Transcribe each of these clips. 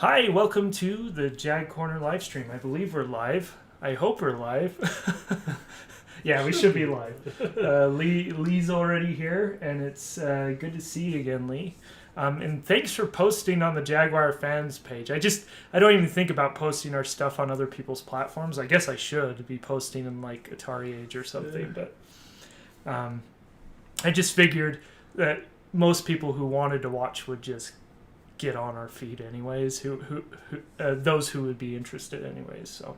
Hi, welcome to the JagCorner live stream. I believe we're live. I hope we're live. Yeah, we should be live. Lee's already here, and it's good to see you again, Lee. And thanks for posting on the Jaguar fans page. I don't even think about posting our stuff on other people's platforms. I guess I should be posting in like Atari Age or something, but I just figured that most people who wanted to watch would just get on our feed anyways, those who would be interested anyways. So,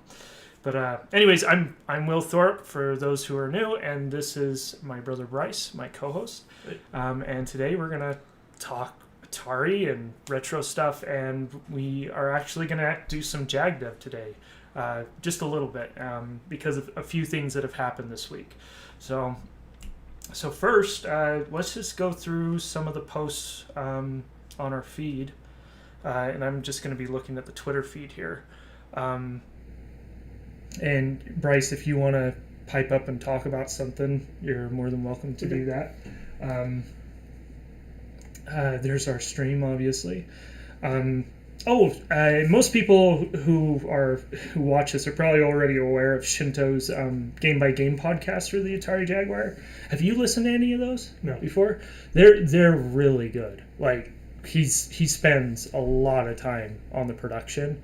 but anyways, I'm Will Thorpe for those who are new, and this is my brother Bryce, my co-host. And today we're gonna talk Atari and retro stuff, and we are actually gonna do some Jag Dev today, just a little bit, because of a few things that have happened this week. So first, let's just go through some of the posts on our feed, and I'm just going to be looking at the Twitter feed here. And Bryce, if you want to pipe up and talk about something, you're more than welcome to do that. There's our stream, obviously. Most people who watch this are probably already aware of Shinto's Game by Game podcast for the Atari Jaguar. Have you listened to any of those? No. Before? They're really good. Like, he spends a lot of time on the production.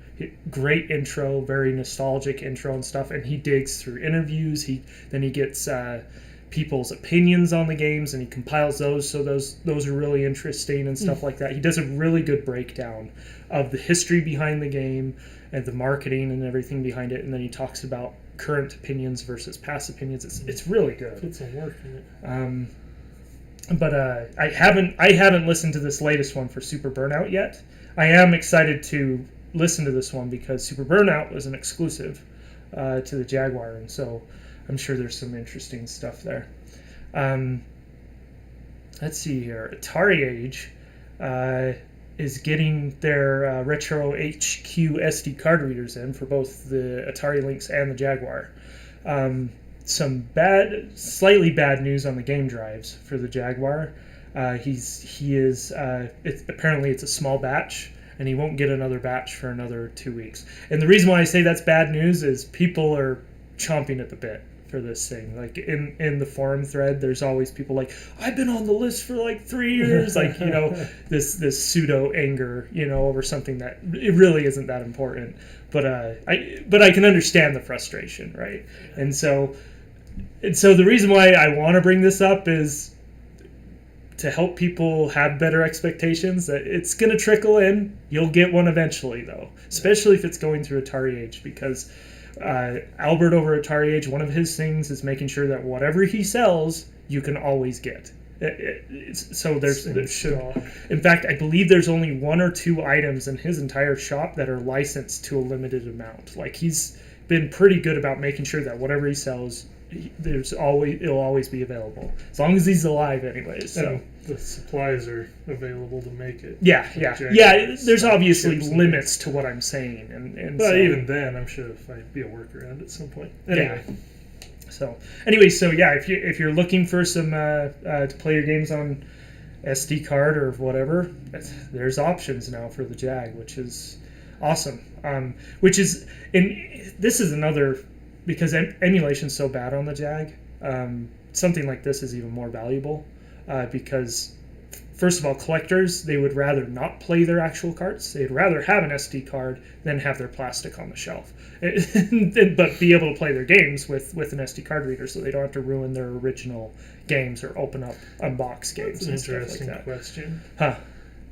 Great intro, very nostalgic intro and stuff, and he digs through interviews. Then he gets people's opinions on the games, and he compiles those, so those are really interesting and stuff like that. He does a really good breakdown of the history behind the game and the marketing and everything behind it, and then he talks about current opinions versus past opinions. It's really good. Put some work in it. But I haven't listened to this latest one for Super Burnout yet. I am excited to listen to this one because Super Burnout was an exclusive to the Jaguar, and so I'm sure there's some interesting stuff there. Let's see here. Atari Age is getting their Retro HQ SD card readers in for both the Atari Lynx and the Jaguar. Some slightly bad news on the game drives for the Jaguar. Apparently it's a small batch, and he won't get another batch for another 2 weeks. And the reason why I say that's bad news is people are chomping at the bit for this thing. Like in the forum thread, there's always people like, I've been on the list for like 3 years, like, this pseudo anger, over something that it really isn't that important. But I can understand the frustration, right? And so the reason why I want to bring this up is to help people have better expectations that it's going to trickle in. You'll get one eventually, though, especially if it's going through Atari Age, because Albert over Atari Age, one of his things is making sure that whatever he sells, you can always get. So in fact, I believe there's only 1 or 2 items in his entire shop that are licensed to a limited amount. Like, he's been pretty good about making sure that whatever he sells, it'll always be available, as long as he's alive, anyways. So the supplies are available to make it. Yeah. There's obviously limits to what I'm saying, but even then, I'm sure there might be a workaround at some point. Anyway. Yeah. So if you're looking for some to play your games on SD card or whatever, there's options now for the Jag, which is awesome. This is another, because emulation's so bad on the Jag, something like this is even more valuable, because first of all, collectors, they would rather not play their actual carts. They'd rather have an SD card than have their plastic on the shelf, but be able to play their games with an SD card reader, so they don't have to ruin their original games or unbox games. That's an interesting question. Huh.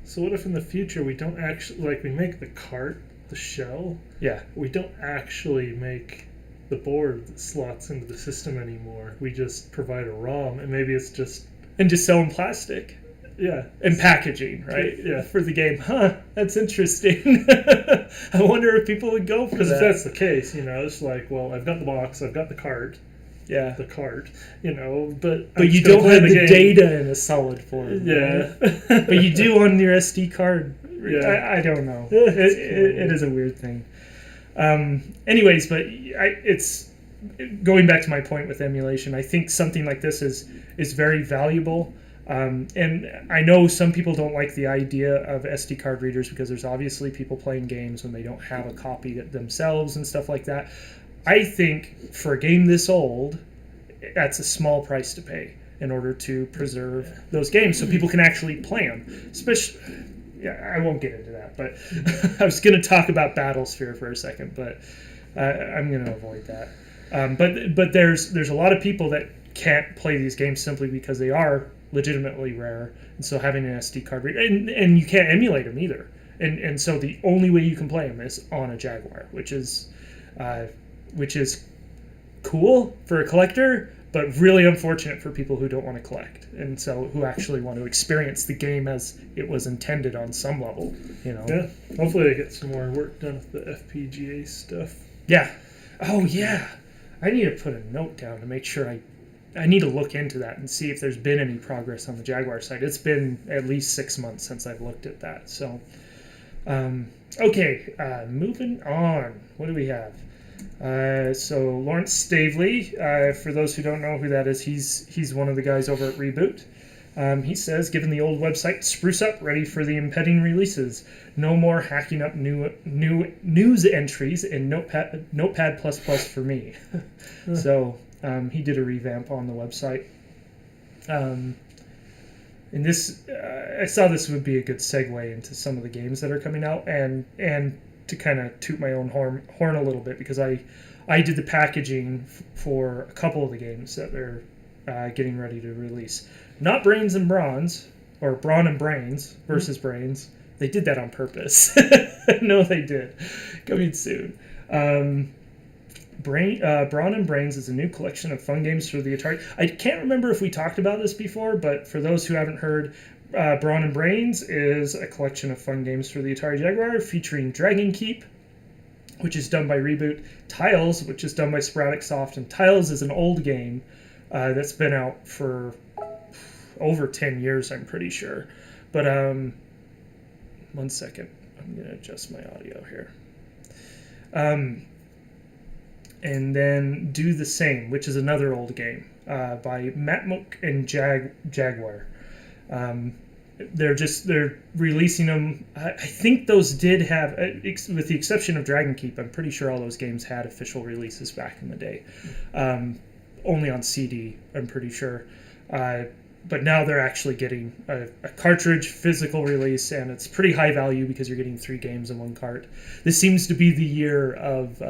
So what if in the future we don't actually, we make the cart, the shell? Yeah. We don't actually make the board that slots into the system anymore. We just provide a ROM, and maybe it's just... And just sell in plastic. Yeah. And packaging, right? Yeah. For the game. That's interesting. I wonder if people would go for that. Because if that's the case, it's like, well, I've got the box, I've got the cart. Yeah. The cart, but you don't have the data in a solid form. Yeah. Right? But you do on your SD card. Yeah. I don't know. It is a weird thing. Anyways, but it's going back to my point with emulation. I think something like this is very valuable And I know some people don't like the idea of SD card readers because there's obviously people playing games when they don't have a copy themselves and stuff like that. I think for a game this old, that's a small price to pay in order to preserve those games so people can actually play them. Especially, yeah, I won't get into that, but I was going to talk about Battlesphere for a second, but I'm going to avoid that. But there's a lot of people that can't play these games simply because they are legitimately rare, and so having an SD card reader, and you can't emulate them either, and so the only way you can play them is on a Jaguar, which is cool for a collector, but really unfortunate for people who don't want to collect, and so who actually want to experience the game as it was intended on some level, you know. Yeah, hopefully they get some more work done with the FPGA stuff. Yeah. Oh yeah, I need to put a note down to make sure I need to look into that and see if there's been any progress on the Jaguar side. It's been at least 6 months since I've looked at that. So, okay, moving on. What do we have? So Lawrence Stavely, for those who don't know who that is, he's one of the guys over at Reboot. He says, given the old website spruce up, ready for the impending releases. No more hacking up new news entries in Notepad++ for me. So he did a revamp on the website. And this, I saw this would be a good segue into some of the games that are coming out, and to kind of toot my own horn a little bit, because I did the packaging for a couple of the games that they're getting ready to release. Not Brains and Bronze, or Brawn and Brains versus Brains. They did that on purpose. No, they did. Coming soon. Brawn and Brains is a new collection of fun games for the Atari. I can't remember if we talked about this before, but for those who haven't heard, Brawn and Brains is a collection of fun games for the Atari Jaguar featuring Dragon Keep, which is done by Reboot, Tiles, which is done by Sporadic Soft, and Tiles is an old game that's been out for over 10 years, I'm pretty sure. But 1 second, I'm going to adjust my audio here. And then Do the Same, which is another old game by Matmuk and Jaguar. They're releasing them. I think those did have, with the exception of Dragon Keep, I'm pretty sure all those games had official releases back in the day. Only on CD, I'm pretty sure. But now they're actually getting a cartridge physical release, and it's pretty high value because you're getting 3 games in one cart. This seems to be the year of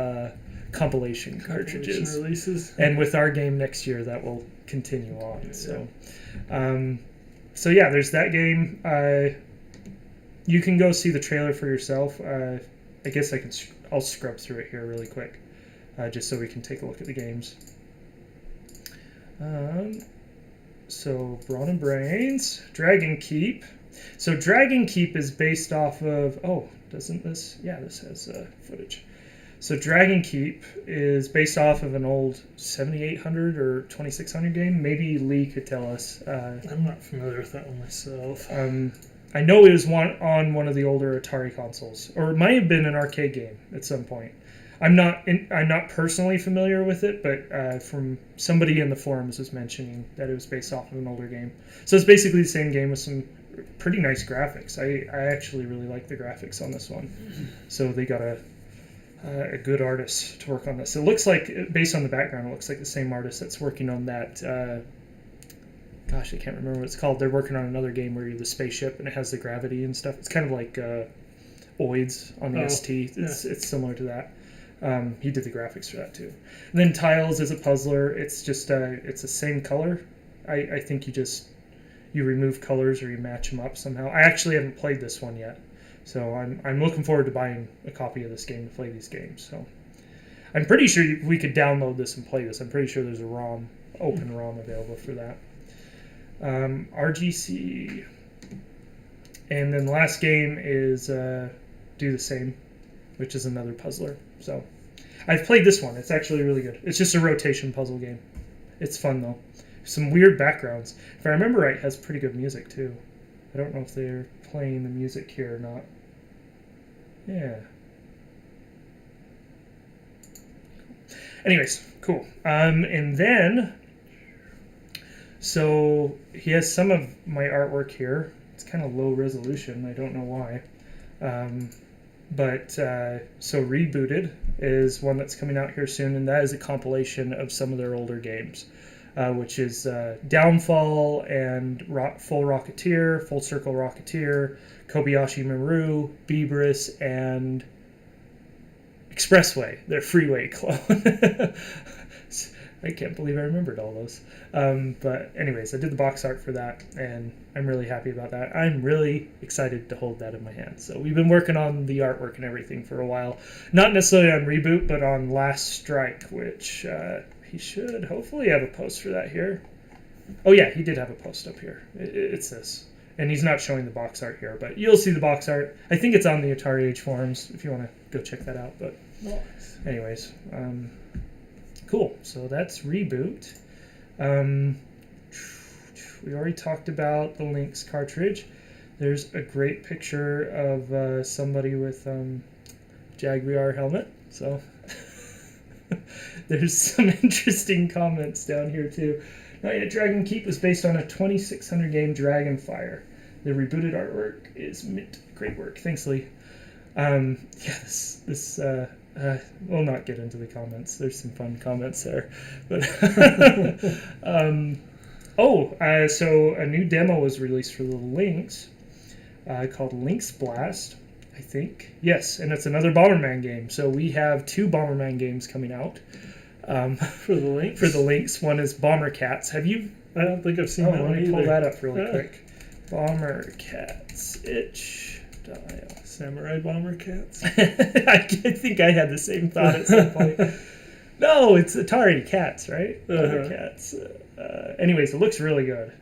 compilation cartridges releases, and with our game next year, that will continue on. Yeah. So yeah, there's that game. You can go see the trailer for yourself. I guess I'll scrub through it here really quick, just so we can take a look at the games. So Brawn and Brains, Dragon Keep. So Dragon Keep is based off of, doesn't this? Yeah, this has footage. So Dragon Keep is based off of an old 7800 or 2600 game. Maybe Lee could tell us. I'm not familiar with that one myself. I know it was on one of the older Atari consoles, or it might have been an arcade game at some point. I'm not personally familiar with it, but from somebody in the forums was mentioning that it was based off of an older game. So it's basically the same game with some pretty nice graphics. I actually really like the graphics on this one. So they got a good artist to work on this. It looks like, based on the background, it looks like the same artist that's working on that. Gosh, I can't remember what it's called. They're working on another game where you're the spaceship and it has the gravity and stuff. It's kind of like Oids on the ST. It's similar to that. He did the graphics for that too. And then Tiles is a puzzler. It's just it's the same color. I think you remove colors or you match them up somehow. I actually haven't played this one yet, so I'm looking forward to buying a copy of this game to play these games. So I'm pretty sure we could download this and play this. I'm pretty sure there's a open ROM available for that. RGC, and then the last game is Do the Same, which is another puzzler. So I've played this one. It's actually really good. It's just a rotation puzzle game. It's fun though. Some weird backgrounds. If I remember right, it has pretty good music too. I don't know if they're playing the music here or not. Yeah. Anyways, cool. And then So he has some of my artwork here. It's kind of low resolution. I don't know why. So Rebooted is one that's coming out here soon, and that is a compilation of some of their older games, which is Downfall and Full Rocketeer, Full Circle Rocketeer, Kobayashi Maru, Beabriss, and Expressway, their freeway clone. I can't believe I remembered all those. But anyways, I did the box art for that, and I'm really happy about that. I'm really excited to hold that in my hand. So we've been working on the artwork and everything for a while. Not necessarily on Reboot, but on Last Strike, which he should hopefully have a post for that here. Oh yeah, he did have a post up here. It's this. And he's not showing the box art here, but you'll see the box art. I think it's on the Atari Age forums if you want to go check that out. But anyways, cool. So that's Reboot. We already talked about the Lynx cartridge. There's a great picture of somebody with Jaguar helmet. So there's some interesting comments down here too. Not Yet Dragon Keep was based on a 2600 game Dragonfire. The rebooted artwork is mint. Great work. Thanks, Lee. We'll not get into the comments. There's some fun comments there. But so a new demo was released for the Lynx called Lynx Blast, I think. Yes, and it's another Bomberman game. So we have 2 Bomberman games coming out. For the Lynx? For the Lynx. One is Bomber Cats. Have you? I don't think I've seen that one Let me either. pull that up really quick. Bomber Cats. Itch. Dial. Samurai Bomber Cats? I think I had the same thought at some point. No, it's Atari Cats, right? Bomber Cats. Anyways, it looks really good.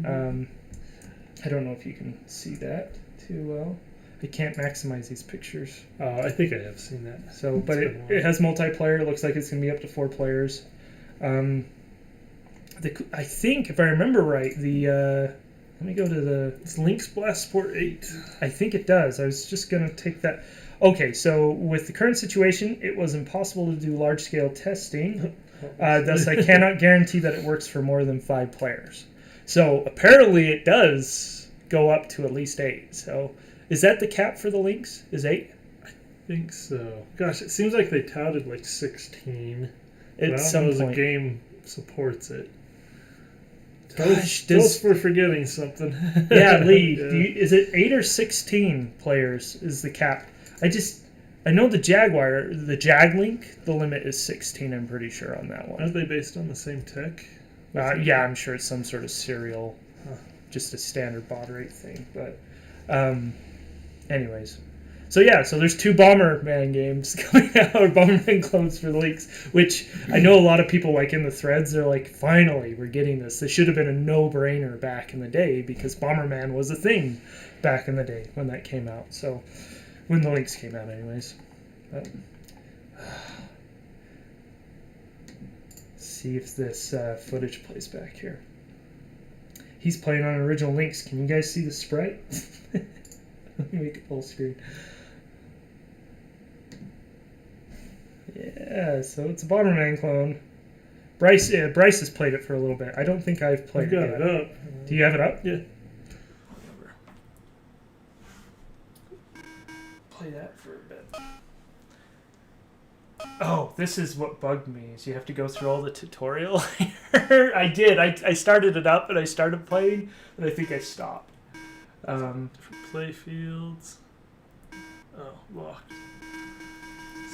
I don't know if you can see that too well. I can't maximize these pictures. I think I have seen that. So, but it has multiplayer. It looks like it's going to be up to 4 players. I think, if I remember right, let me go to It's Lynx Blast Sport 8. I think it does. I was just going to take that. Okay, so with the current situation, it was impossible to do large-scale testing. Thus, I cannot guarantee that it works for more than 5 players. So, apparently it does go up to at least 8. So, is that the cap for the Lynx? Is 8? I think so. Gosh, it seems like they touted like 16. At some point. The game supports it. Gosh, we're forgetting something. Yeah, Lee, is it 8 or 16 players is the cap? I know the Jaguar, the JagLink, the limit is 16, I'm pretty sure on that one. Aren't they based on the same tech? Yeah, I'm sure it's some sort of serial, just a standard baud rate thing. But anyways. So there's 2 Bomberman games coming out, or Bomberman clones for the Lynx, which I know a lot of people, like in the threads, they're like, finally, we're getting this. This should have been a no-brainer back in the day, because Bomberman was a thing back in the day when that came out. So, when the Lynx came out anyways. But, see if this footage plays back here. He's playing on an original Lynx. Can you guys see the sprite? Let me make it full screen. Yeah, so it's a Bomberman clone. Bryce has played it for a little bit. I don't think I've played it yet. Got it up. Do you have it up? Yeah. Play that for a bit. Oh, this is what bugged me, is you have to go through all the tutorial. I did. I started it up and I started playing, and I think I stopped. Different play fields. Oh, locked.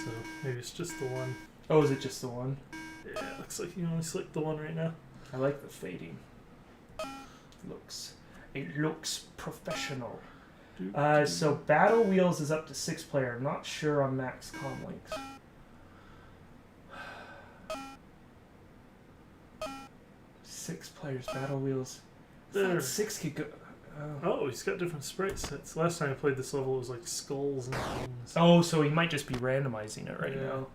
So maybe it's just the one. Oh, is it just the one? Yeah, it looks like you only select the one right now. I like the fading. It looks professional. So Battle Wheels is up to 6 player. I'm not sure on Max Comlinks. Six players, Battle Wheels. There. 6 could go. Oh, he's got different sprite sets. Last time I played this level, it was like skulls and things. Oh, so he might just be randomizing it right now.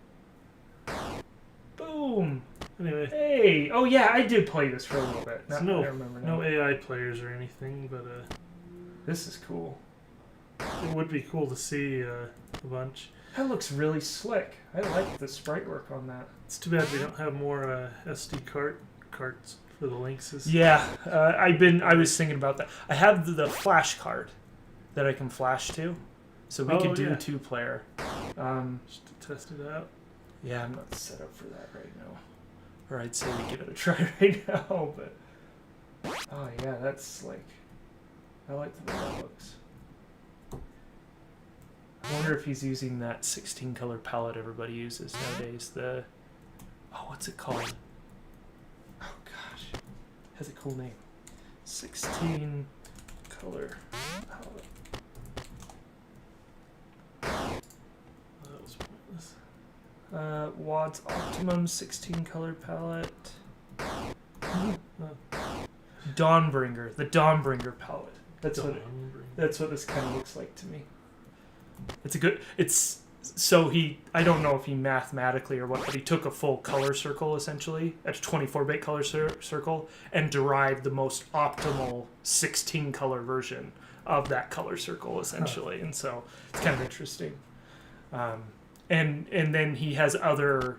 Boom! Anyway. Hey! Oh yeah, I did play this for a little bit. I remember now. No AI players or anything, but this is cool. It would be cool to see a bunch. That looks really slick. I like the sprite work on that. It's too bad we don't have more SD carts for the link system. Yeah, I was thinking about that. I have the flash card that I can flash to, so we could do 2-player. Just to test it out. Yeah, I'm not set up for that right now. Or I'd say we give it a try right now, but oh yeah, that's like, I like the way that looks. I wonder if he's using that 16 color palette everybody uses nowadays. What's it called? Oh gosh, it has a cool name. 16 color palette. That was pointless. Wad's Optimum 16 color palette. Dawnbringer, the Dawnbringer palette. That's what this kind of looks like to me. I don't know if he mathematically or what, but he took a full color circle essentially, a 24-bit color circle, and derived the most optimal 16 color version of that color circle essentially. And so it's kind of interesting. And then he has other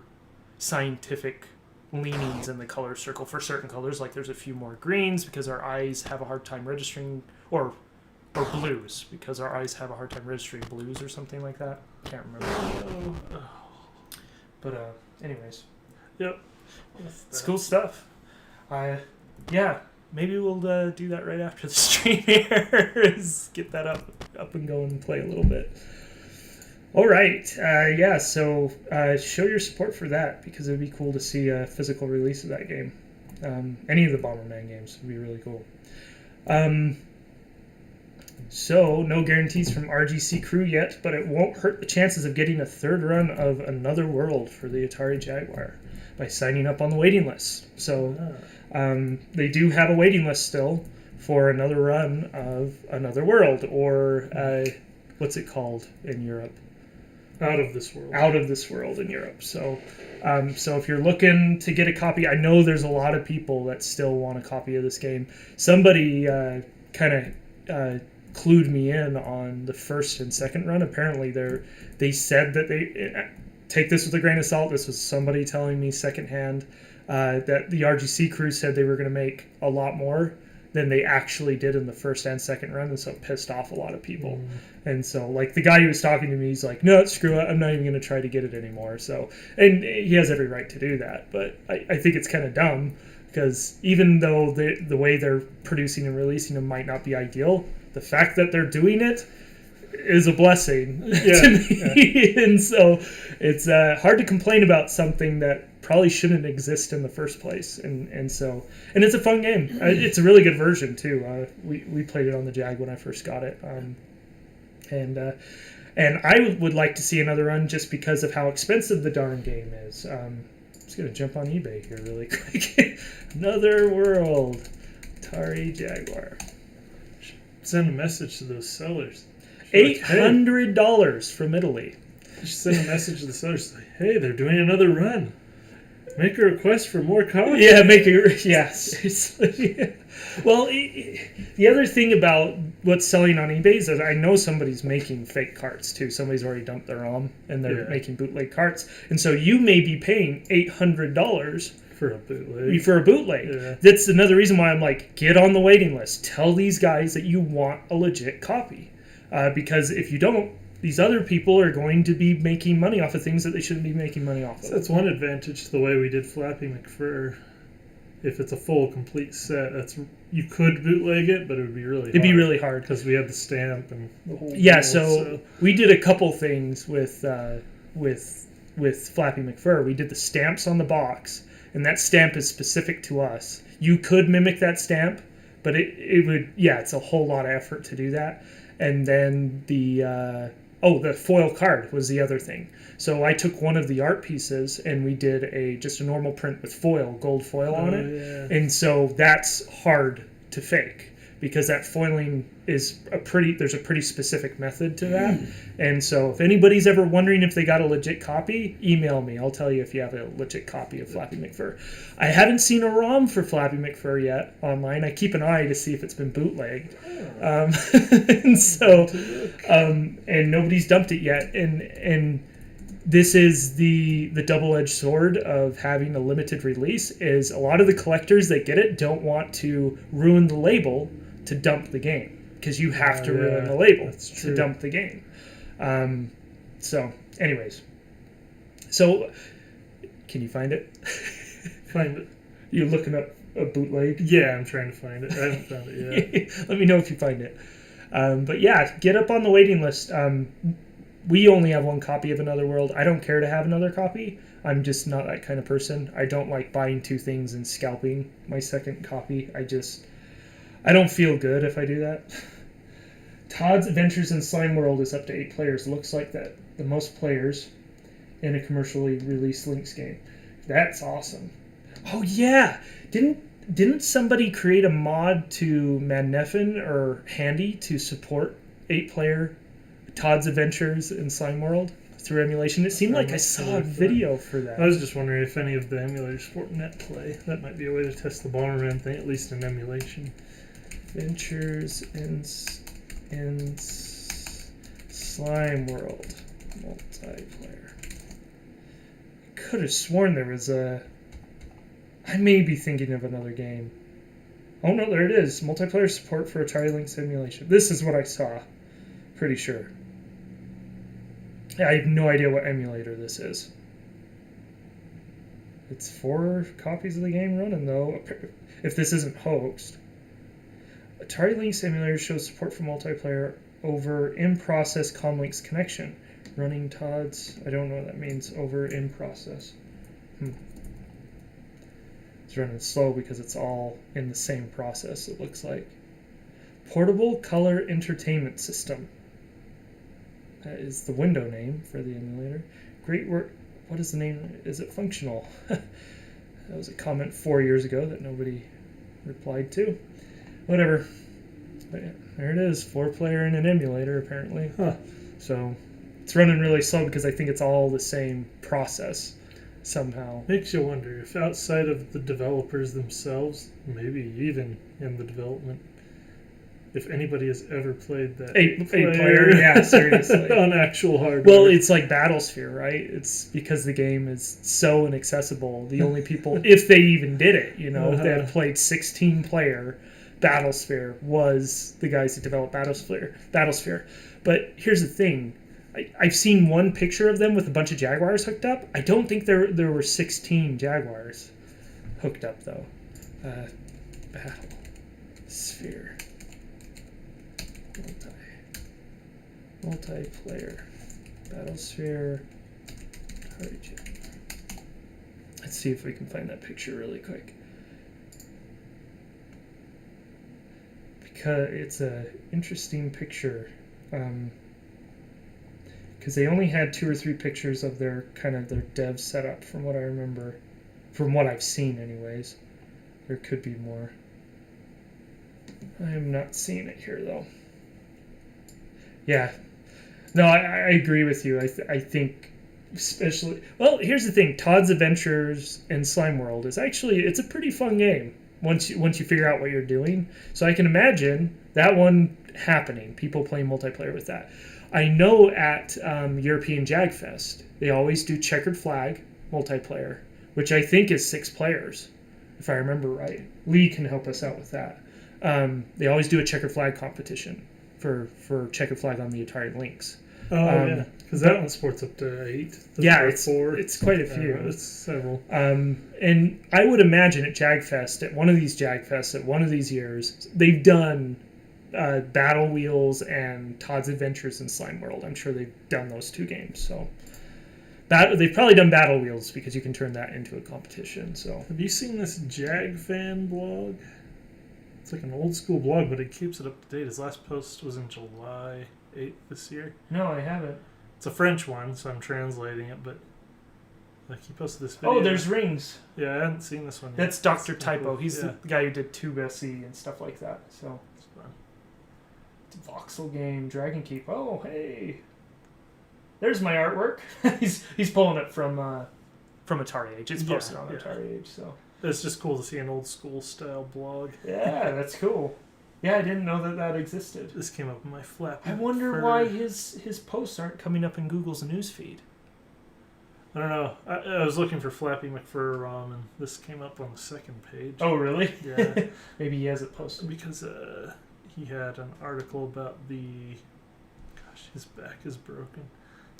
scientific leanings in the color circle for certain colors, like there's a few more greens because our eyes have a hard time registering, or blues because our eyes have a hard time registering blues or something like that. Can't remember. But anyways, yep, it's cool stuff. Yeah, maybe we'll do that right after the stream here. Is get that up and go and play a little bit. All right, yeah. So show your support for that because it'd be cool to see a physical release of that game. Any of the Bomberman games would be really cool. So, no guarantees from RGC Crew yet, but it won't hurt the chances of getting a third run of Another World for the Atari Jaguar by signing up on the waiting list. So, they do have a waiting list still for another run of Another World, or what's it called in Europe? Out of This World. Out of This World in Europe. So, so if you're looking to get a copy, I know there's a lot of people that still want a copy of this game. Somebody kind of clued me in on the first and second run. Apparently, they said that they take this with a grain of salt. This was somebody telling me secondhand that the RGC crew said they were going to make a lot more than they actually did in the first and second run, and so it pissed off a lot of people. And so, like, the guy who was talking to me, he's like, no, screw it, I'm not even going to try to get it anymore. So, and he has every right to do that, but I think it's kind of dumb, because even though the way they're producing and releasing them might not be ideal, the fact that they're doing it is a blessing to me. And so it's hard to complain about something that probably shouldn't exist in the first place. And it's a fun game. It's a really good version too. We played it on the Jag when I first got it. And I would like to see another run just because of how expensive the darn game is. I'm just going to jump on eBay here really quick. Another World, Atari Jaguar. Send a message to those sellers. $800 from Italy. Just send a message to the sellers. Like, hey, they're doing another run. Make a request for more copies. Yeah, seriously. Well, the other thing about what's selling on eBay is that I know somebody's making fake carts too. Somebody's already dumped their ROM and they're making bootleg carts. And so you may be paying $800 for a bootleg. Yeah. That's another reason why I'm like, get on the waiting list. Tell these guys that you want a legit copy. Because if you don't, these other people are going to be making money off of things that they shouldn't be making money off of. So that's one advantage to the way we did Flappy McFur. If it's a full, complete set, you could bootleg it, but it would be really hard. It'd be really hard. Because we had the stamp and the whole deal, so we did a couple things with Flappy McFur. We did the stamps on the box, and that stamp is specific to us. You could mimic that stamp, but it would, it's a whole lot of effort to do that. And then the foil card was the other thing. So I took one of the art pieces and we did just a normal print with gold foil on it. Yeah. And so that's hard to fake because that foiling is there's a pretty specific method to that. And so if anybody's ever wondering if they got a legit copy, email me. I'll tell you if you have a legit copy of Flappy McFur. I haven't seen a ROM for Flappy McFur yet online. I keep an eye to see if it's been bootlegged. And nobody's dumped it yet. And this is the double-edged sword of having a limited release. Is a lot of the collectors that get it don't want to ruin the label to dump the game, because you have to ruin the label to dump the game. So, anyways, so can you find it? Find it. You're looking up a bootleg? Yeah, I'm trying to find it. I haven't found it yet. Let me know if you find it. But yeah, get up on the waiting list. We only have one copy of Another World. I don't care to have another copy. I'm just not that kind of person. I don't like buying two things and scalping my second copy. I don't feel good if I do that. Todd's Adventures in Slime World is up to 8 players. Looks like that the most players in a commercially released Lynx game. That's awesome. Oh yeah, didn't somebody create a mod to Madneffin or Handy to support 8-player Todd's Adventures in Slime World through emulation? It seemed like I saw a video for that. I was just wondering if any of the emulators support NetPlay. That might be a way to test the Bomberman thing, at least in emulation. Adventures in Slime World multiplayer. I could have sworn there was I may be thinking of another game. Oh no, there it is. Multiplayer support for Atari Lynx emulation. This is what I saw. Pretty sure. Yeah, I have no idea what emulator this is. It's 4 copies of the game running though. If this isn't hoaxed. Atari Lynx emulator shows support for multiplayer over in-process Comlinks connection. Running Todd's, I don't know what that means, over in-process. It's running slow because it's all in the same process, it looks like. Portable Color Entertainment System. That is the window name for the emulator. Great work. What is the name? Is it functional? That was a comment 4 years ago that nobody replied to. Whatever. But yeah, there it is. 4-player in an emulator, apparently. So it's running really slow because I think it's all the same process somehow. Makes you wonder if outside of the developers themselves, maybe even in the development, if anybody has ever played that 8-player, yeah, seriously. on actual hardware. Well, it's like Battlesphere, right? It's because the game is so inaccessible. The only people, if they even did it, that have played 16-player Battlesphere was the guys that developed Battlesphere. But here's the thing. I've seen one picture of them with a bunch of Jaguars hooked up. I don't think there were 16 Jaguars hooked up, though. Battlesphere. Multiplayer. Battlesphere. Atari Jaguar. Let's see if we can find that picture really quick. Because it's an interesting picture. Because they only had 2 or 3 pictures of their dev setup, from what I remember, from what I've seen, anyways. There could be more. I am not seeing it here, though. Yeah, no, I agree with you. I think, especially, well, here's the thing: Todd's Adventures in Slime World is it's a pretty fun game once you figure out what you're doing. So I can imagine that one happening. People playing multiplayer with that. I know at European JagFest, they always do checkered flag multiplayer, which I think is 6 players, if I remember right. Lee can help us out with that. They always do a checkered flag competition for checkered flag on the Atari Lynx. Oh, yeah, because that one sports up to 8. Yeah, 4. It's quite a few. It's several. And I would imagine at JagFest, at one of these JagFests, at one of these years, they've done Battle Wheels and Todd's Adventures in Slime World. I'm sure they've done those 2 games. So they've probably done Battle Wheels because you can turn that into a competition. So have you seen this Jag fan blog? It's like an old school blog, but it keeps it up to date. His last post was in July 8th this year. No, I haven't. It's a French one, so I'm translating it, but he posted this video. Oh, there's rings. Yeah, I hadn't seen this one yet. That's Dr. Typo. Cool. He's the guy who did Tube SE and stuff like that. So It's fun. Voxel game, Dragon Keep. Oh, hey. There's my artwork. he's pulling it from Atari Age. It's posted on Atari Age, so it's just cool to see an old school style blog. Yeah, that's cool. Yeah, I didn't know that existed. This came up in my flap. I wonder why his posts aren't coming up in Google's newsfeed. I don't know. I was looking for Flappy McFur ROM, and this came up on the second page. Oh, really? Yeah. Maybe he has it posted. Because he had an article about the... Gosh, his back is broken.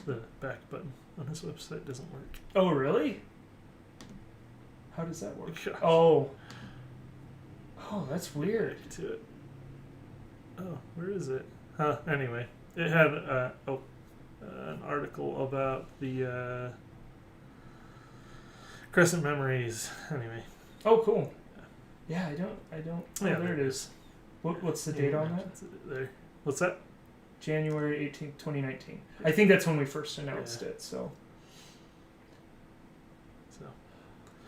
The back button on his website doesn't work. Oh, really? How does that work? Gosh. Oh, that's weird. Back to it. Oh, where is it? Anyway, it had an article about the Crescent Memories. Anyway. Oh, cool. Yeah, I don't. Oh, Yeah, there it is. What's the date on that? There. What's that? January 18th, 2019. I think that's when we first announced it. So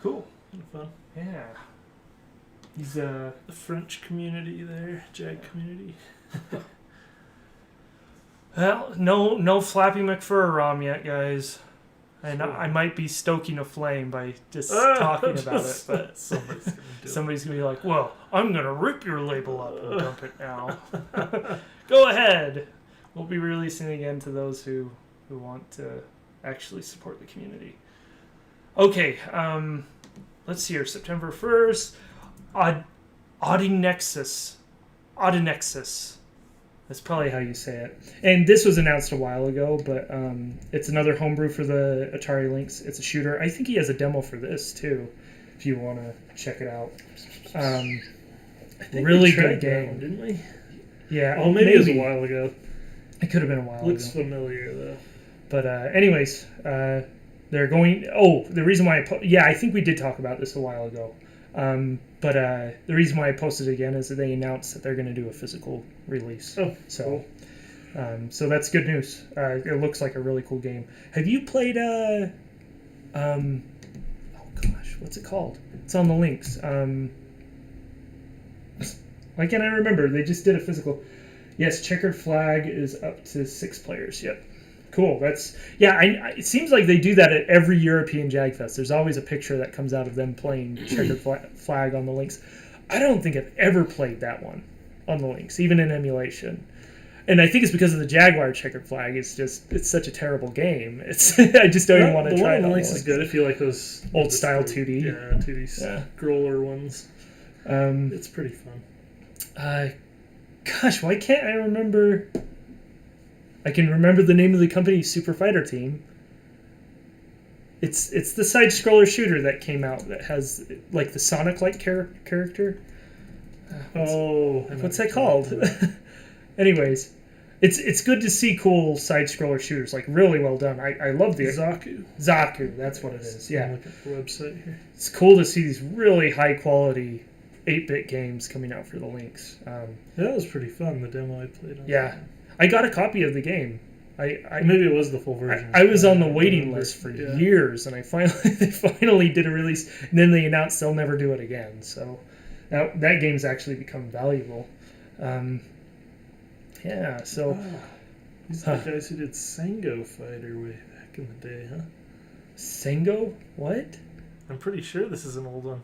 cool. Kind of fun. Yeah. He's the French community there, Jag community. Well, no Flappy McFur ROM yet, guys. And I might be stoking a flame by just talking about it, but somebody's gonna be like, "Well, I'm gonna rip your label up and dump it now." Go ahead. We'll be releasing again to those who want to actually support the community. Okay, let's see here. September 1st, Audinexus. That's probably how you say it. And this was announced a while ago, but it's another homebrew for the Atari Lynx. It's a shooter. I think he has a demo for this, too, if you want to check it out. Really good game. One, didn't we? Yeah. Oh, maybe it was a while ago. It could have been a while Looks ago. familiar, though. But anyways, they're going... Oh, the reason why I think we did talk about this a while ago. But the reason why I posted it again is that they announced that they're going to do a physical release. Oh, so cool. So that's good news. It looks like a really cool game. Have you played oh gosh, what's it called? It's on the links. Why can't I remember? They just did a physical. Yes, Checkered Flag is up to 6 players. Yep. Cool. It seems like they do that at every European JagFest. There's always a picture that comes out of them playing Checkered Flag on the links. I don't think I've ever played that one on the links, even in emulation. And I think it's because of the Jaguar Checkered Flag. It's such a terrible game. I just don't even want to try it. The one on the links is good if you like those old style 2D. Yeah, 2D scroller ones. It's pretty fun. Gosh, why can't I remember? I can remember the name of the company, Super Fighter Team. It's the side scroller shooter that came out that has like the Sonic-like character. What's that called? Anyways, it's good to see cool side scroller shooters, like really well done. I love the Zaku, that's what it is. Yeah. Look at the website here. It's cool to see these really high quality 8-bit games coming out for the Lynx. That was pretty fun, the demo I played on. Yeah. I got a copy of the game. Maybe it was the full version. I was on the waiting list for years, and they finally did a release, and then they announced they'll never do it again. So that game's actually become valuable. Yeah, so... These are the guys who did Sango Fighter way back in the day, huh? Sango? What? I'm pretty sure this is an old one.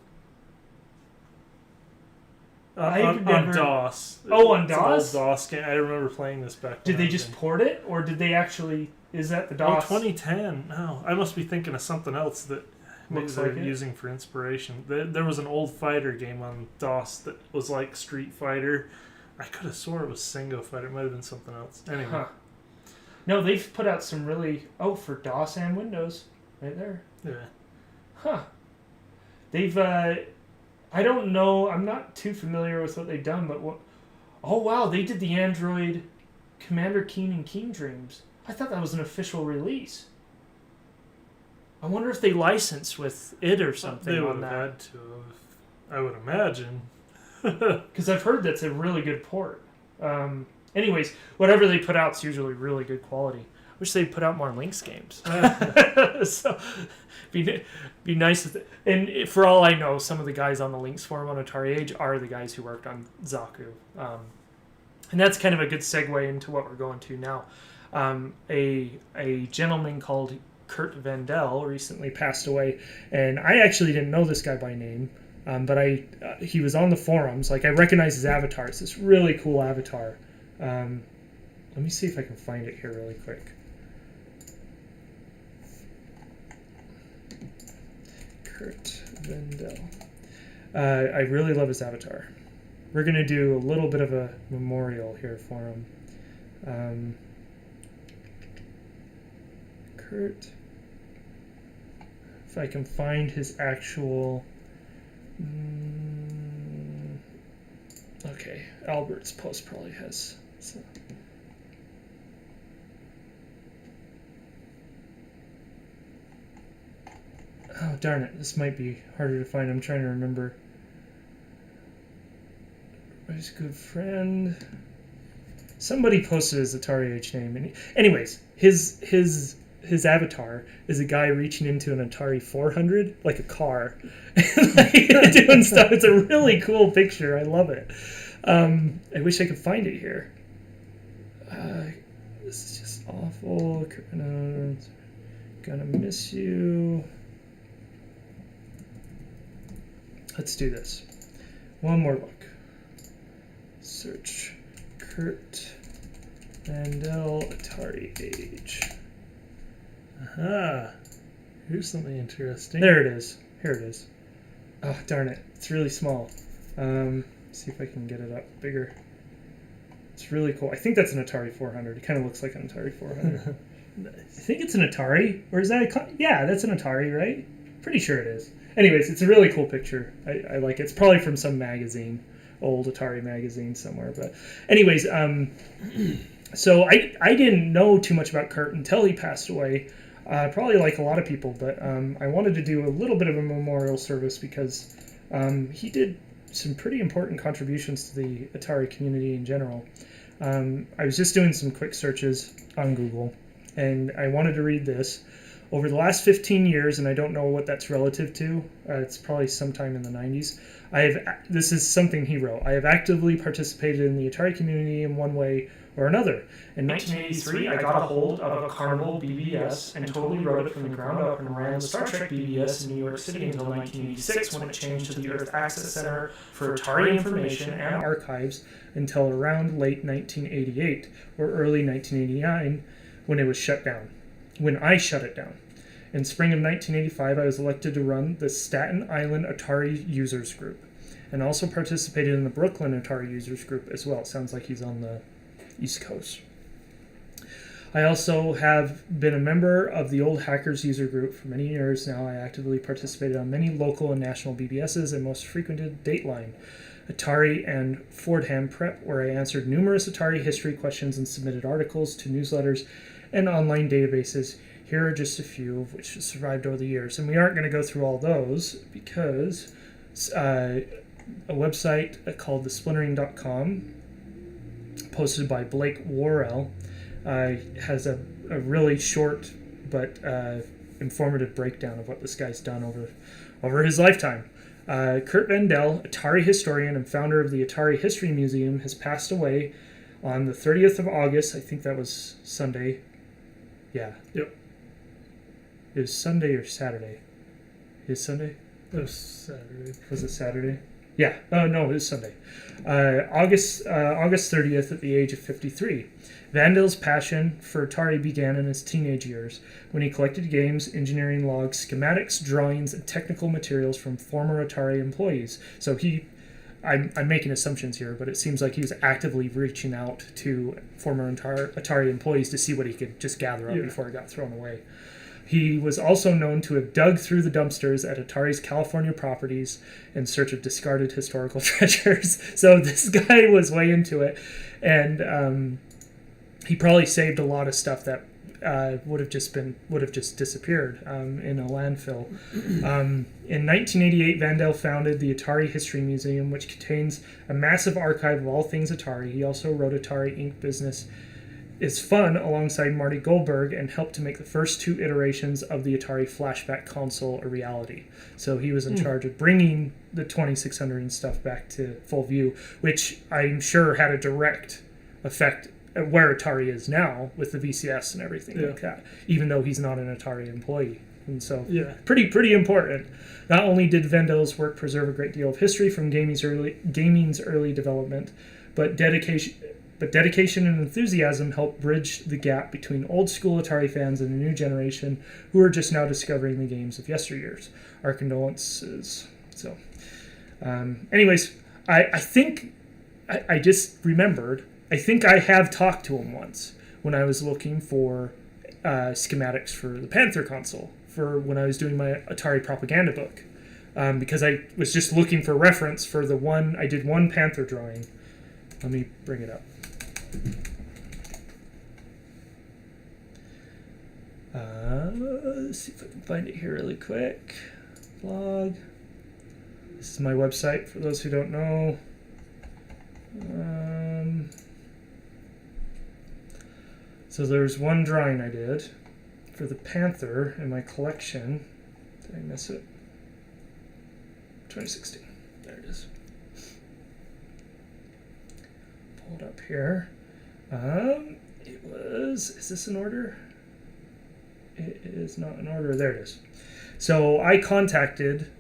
On DOS. On DOS? It's an old DOS game. I remember playing this back then. Did they just port it, or did they actually... Is that the DOS? 2010. No, I must be thinking of something else that maybe they're using for inspiration. There was an old fighter game on DOS that was like Street Fighter. I could have swore it was Sango Fighter. It might have been something else. Anyway. Huh. No, they've put out some really... Oh, for DOS and Windows. Right there. Yeah. Huh. They've... I don't know. I'm not too familiar with what they've done, but what... Oh, wow. They did the Android Commander Keen and Keen Dreams. I thought that was an official release. I wonder if they licensed with it or something. They would on that. have had to have. I would imagine. Because I've heard that's a really good port. Anyways, whatever they put out is usually really good quality. Wish they'd put out more Lynx games. So, be nice. And for all I know, some of the guys on the Lynx forum on Atari Age are the guys who worked on Zaku. And that's kind of a good segue into what we're going to now. A gentleman called Kurt Vandell recently passed away, and I actually didn't know this guy by name, but he was on the forums. Like, I recognize his avatar. It's this really cool avatar. Let me see if I can find it here really quick. Kurt Vendel. I really love his avatar. We're going to do a little bit of a memorial here for him. Kurt. If I can find his actual... okay, Albert's post probably has... So. Oh, darn it. This might be harder to find. I'm trying to remember. His good friend. Somebody posted his Atari Age name. And anyways, his avatar is a guy reaching into an Atari 400, like a car, and like, doing stuff. It's a really cool picture. I love it. I wish I could find it here. This is just awful. Gonna miss you. Let's do this. One more look. Search Kurt Vendel Atari Age. Aha. Here's something interesting. There it is. Here it is. Oh, darn it. It's really small. See if I can get it up bigger. It's really cool. I think that's an Atari 400. It kind of looks like an Atari 400. Nice. I think it's an Atari. Or is that yeah, that's an Atari, right? Pretty sure it is. Anyways, it's a really cool picture. I like it. It's probably from some magazine, old Atari magazine somewhere. But anyways, so I didn't know too much about Kurt until he passed away. Probably like a lot of people, but I wanted to do a little bit of a memorial service because he did some pretty important contributions to the Atari community in general. I was just doing some quick searches on Google, and I wanted to read this. Over the last 15 years, and I don't know what that's relative to, it's probably sometime in the 90s, this is something he wrote. I have actively participated in the Atari community in one way or another. In 1983, I got a hold of a Carnival BBS and totally wrote it from the ground up and ran the Star Trek BBS in New York City until 1986 when it changed to the Earth Access Center for Atari Information and Archives until around late 1988 or early 1989 when it was shut down. When I shut it down. In spring of 1985, I was elected to run the Staten Island Atari Users Group and also participated in the Brooklyn Atari Users Group as well. It sounds like he's on the East Coast. I also have been a member of the Old Hackers User Group for many years now. I actively participated on many local and national BBSs and most frequented Dateline, Atari, and Fordham Prep, where I answered numerous Atari history questions and submitted articles to newsletters and online databases. Here are just a few of which have survived over the years. And we aren't going to go through all those because a website called thesplintering.com, posted by Blake Worrell, has a really short but informative breakdown of what this guy's done over his lifetime. Kurt Vendel, Atari historian and founder of the Atari History Museum, has passed away on the 30th of August. I think that was Sunday. Yeah. Yep. It was Sunday or Saturday? It was Sunday? It was Saturday. Was it Saturday? Yeah. Oh, no, it was Sunday. August 30th at the age of 53. Vendel's passion for Atari began in his teenage years when he collected games, engineering logs, schematics, drawings, and technical materials from former Atari employees. So I'm making assumptions here, but it seems like he was actively reaching out to former Atari employees to see what he could just gather up before it got thrown away. He was also known to have dug through the dumpsters at Atari's California properties in search of discarded historical treasures. So this guy was way into it, and he probably saved a lot of stuff that would have just disappeared in a landfill. In 1988, Vendel founded the Atari History Museum, which contains a massive archive of all things Atari. He also wrote Atari Inc. Business is Fun alongside Marty Goldberg and helped to make the first two iterations of the Atari flashback console a reality. So he was in charge of bringing the 2600 and stuff back to full view, which I'm sure had a direct effect at where Atari is now with the VCS and everything like that, even though he's not an Atari employee. And so pretty important. Not only did Vendel's work preserve a great deal of history from gaming's early development, but but dedication and enthusiasm helped bridge the gap between old school Atari fans and a new generation who are just now discovering the games of yesteryears. Our condolences. So, anyways, I think I just remembered. I think I have talked to him once when I was looking for schematics for the Panther console for when I was doing my Atari propaganda book. Because I was just looking for reference for the one, I did one Panther drawing. Let me bring it up. Let's see if I can find it here really quick. Blog. This is my website for those who don't know. So there's one drawing I did for the Panther in my collection. Did I miss it? 2016. There it is. Pull it up here. It was... Is this in order? It is not in order. There it is. So I contacted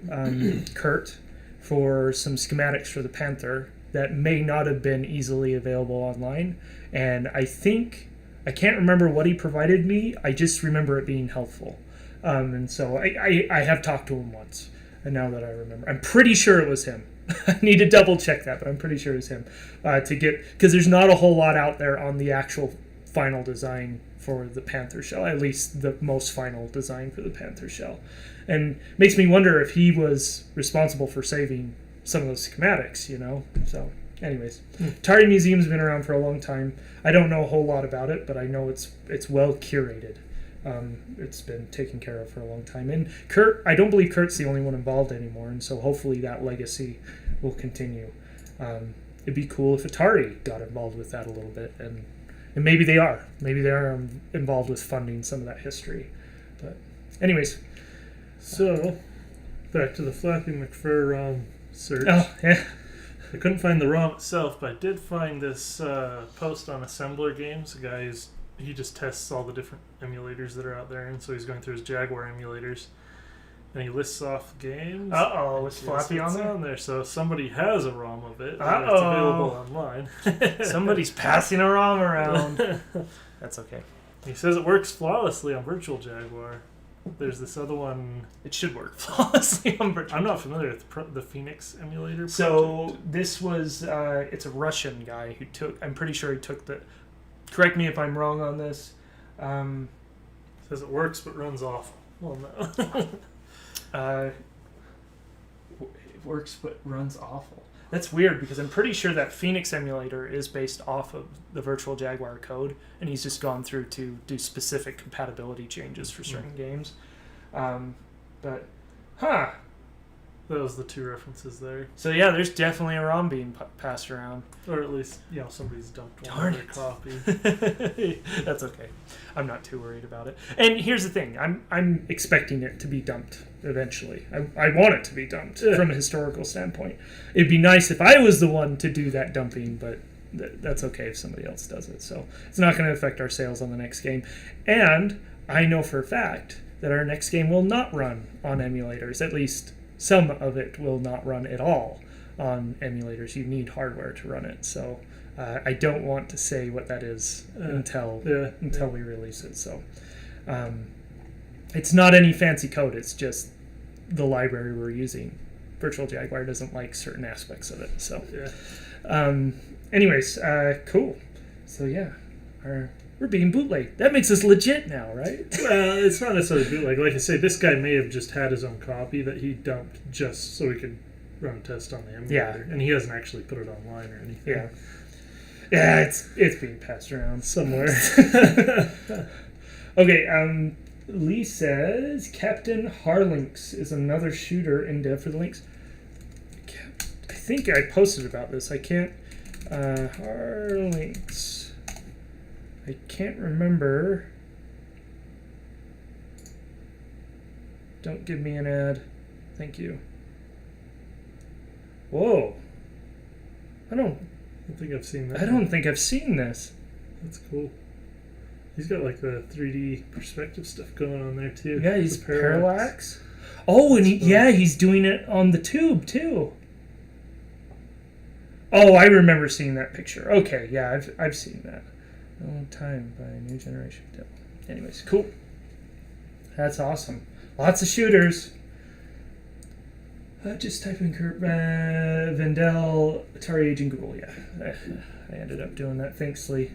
Kurt for some schematics for the Panther that may not have been easily available online. And I can't remember what he provided me. I just remember it being helpful. And so I have talked to him once. And now that I remember, I'm pretty sure it was him. I need to double check that, but I'm pretty sure it was him. Because there's not a whole lot out there on the actual final design for the Panther shell, at least the most final design for the Panther shell. And makes me wonder if he was responsible for saving some of those schematics, you know? So, anyways, Atari Museum's been around for a long time. I don't know a whole lot about it, but I know it's well curated. It's been taken care of for a long time. And Kurt, I don't believe Kurt's the only one involved anymore, and so hopefully that legacy will continue. It'd be cool if Atari got involved with that a little bit, and maybe they are. Maybe they are involved with funding some of that history. But anyways. So, back to the Flappy McFur ROM search. Oh, yeah. I couldn't find the ROM itself, but I did find this post on Assembler Games. The guy he just tests all the different emulators that are out there, and so he's going through his Jaguar emulators, and he lists off games. Is Flappy on there? So somebody has a ROM of it. It's available online. Somebody's passing a ROM around. That's okay. He says it works flawlessly on Virtual Jaguar. There's this other one. It should work flawlessly on Virtual. I'm not familiar with the Phoenix emulator. So project. this was, it's a Russian guy who I'm pretty sure he took correct me if I'm wrong on this. Says it works but runs awful. Well, no. It works but runs awful. That's weird because I'm pretty sure that Phoenix emulator is based off of the Virtual Jaguar code, and he's just gone through to do specific compatibility changes for certain games. But, That was the two references there. So yeah, there's definitely a ROM being passed around. Or at least, somebody's dumped one Darn of their copy. That's okay. I'm not too worried about it. And here's the thing. I'm expecting it to be dumped eventually. I want it to be dumped from a historical standpoint. It'd be nice if I was the one to do that dumping, but that's okay if somebody else does it. So it's not going to affect our sales on the next game. And I know for a fact that our next game will not run on emulators. At least some of it will not run at all on emulators. You need hardware to run it. So I don't want to say what that is until we release it. So it's not any fancy code. It's just the library we're using. Virtual Jaguar doesn't like certain aspects of it. So anyways, cool. So yeah, we're being bootlegged. That makes us legit now, right? Well, it's not necessarily bootleg. Like I say, this guy may have just had his own copy that he dumped just so he could run a test on the emulator. And he hasn't actually put it online or anything. Yeah, it's being passed around somewhere. Okay, Lee says Captain Harlinks is another shooter in dev for the Lynx. I think I posted about this. I can't... Harlinks... I can't remember. Don't give me an ad. Thank you. Whoa. I don't think I've seen that. I don't think I've seen this. That's cool. He's got like the 3D perspective stuff going on there too. Yeah, he's parallax. Oh, and he's doing it on the tube too. Oh, I remember seeing that picture. Okay, yeah, I've seen that. A long time by a new generation. Anyways, cool. That's awesome. Lots of shooters. Just type in Kurt Vendel, Atari Agent Google. Yeah, I ended up doing that. Thanks, Lee.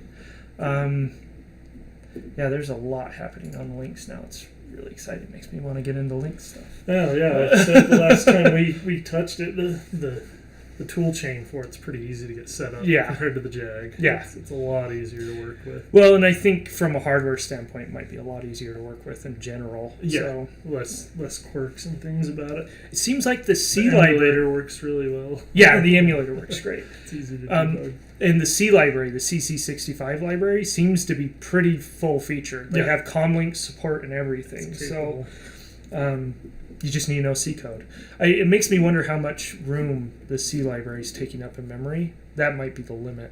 Yeah, there's a lot happening on links now. It's really exciting. Makes me want to get into link stuff. Oh yeah, except the last time we touched it, the tool chain for it's pretty easy to get set up compared to the Jag. Yeah. It's a lot easier to work with. Well, and I think from a hardware standpoint, it might be a lot easier to work with in general. Yeah, so, less quirks and things about it. It seems like the C the library emulator works really well. Yeah, the emulator works great. It's easy to debug. And the C library, the CC65 library, seems to be pretty full featured. They have comlink support and everything. So you just need to know C code. It makes me wonder how much room the C library is taking up in memory. That might be the limit,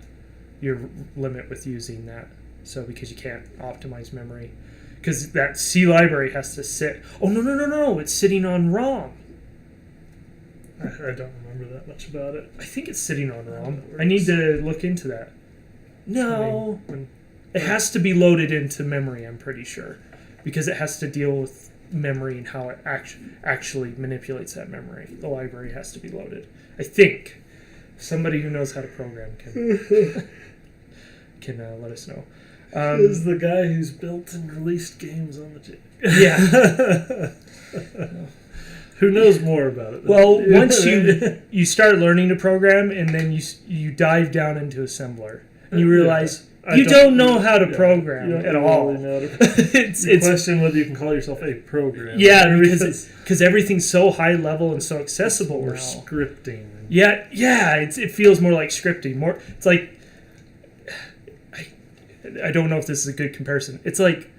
your limit with using that. So because you can't optimize memory. Because that C library has to sit... Oh, no. It's sitting on ROM. I don't remember that much about it. I think it's sitting on ROM. I need to look into that. No. It has to be loaded into memory, I'm pretty sure. Because it has to deal with memory and how it actually manipulates that memory. The library has to be loaded. I think. Somebody who knows how to program can let us know. Is the guy who's built and released games on the Jag. Yeah. Who knows more about it? Well, once you start learning to program, and then you dive down into assembler, and you realize you don't know how to program at all. Really it's question whether you can call yourself a programmer. Yeah, because everything's so high level and so accessible or now. Scripting. Yeah, it feels more like scripting. It's like I don't know if this is a good comparison. It's like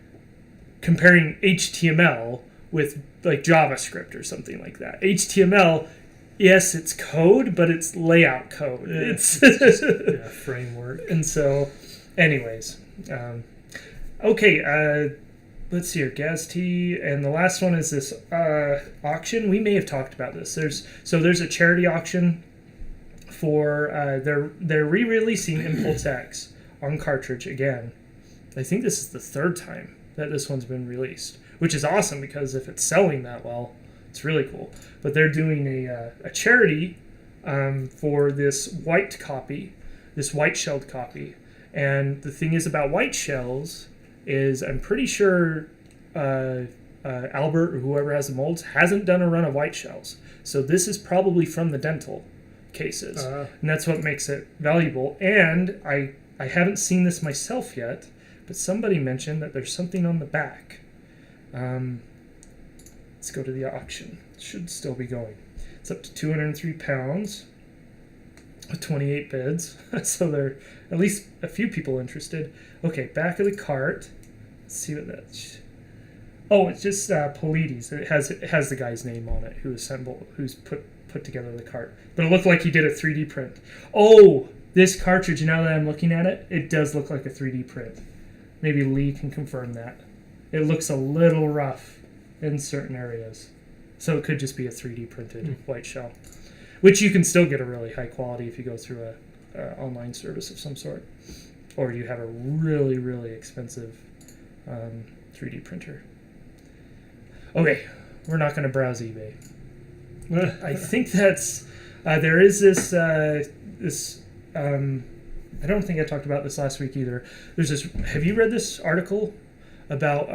comparing HTML with like JavaScript or something like that. HTML, yes, it's code, but it's layout code. Yeah, it's just, framework. And so, anyways, okay. Let's see here, GazT, and the last one is this auction. We may have talked about this. There's a charity auction for they're re-releasing Impulse X on cartridge again. I think this is the third time that this one's been released, which is awesome because if it's selling that well, it's really cool. But they're doing a charity for this white copy, this white-shelled copy. And the thing is about white shells is I'm pretty sure Albert or whoever has the molds hasn't done a run of white shells. So this is probably from the dental cases. And that's what makes it valuable. And I haven't seen this myself yet, but somebody mentioned that there's something on the back. Let's go to the auction. It should still be going. It's up to 203 pounds with 28 bids. So there are at least a few people interested. Okay, back of the cart. Let's see what that's... Oh, it's just Polides. It has the guy's name on it who's put together the cart. But it looked like he did a 3D print. Oh, this cartridge, now that I'm looking at it, it does look like a 3D print. Maybe Lee can confirm that. It looks a little rough in certain areas. So it could just be a 3D printed white shell. Which you can still get a really high quality if you go through a online service of some sort. Or you have a really, really expensive 3D printer. Okay, we're not going to browse eBay. I think that's... there is this... I don't think I talked about this last week either. There's this... Have you read this article about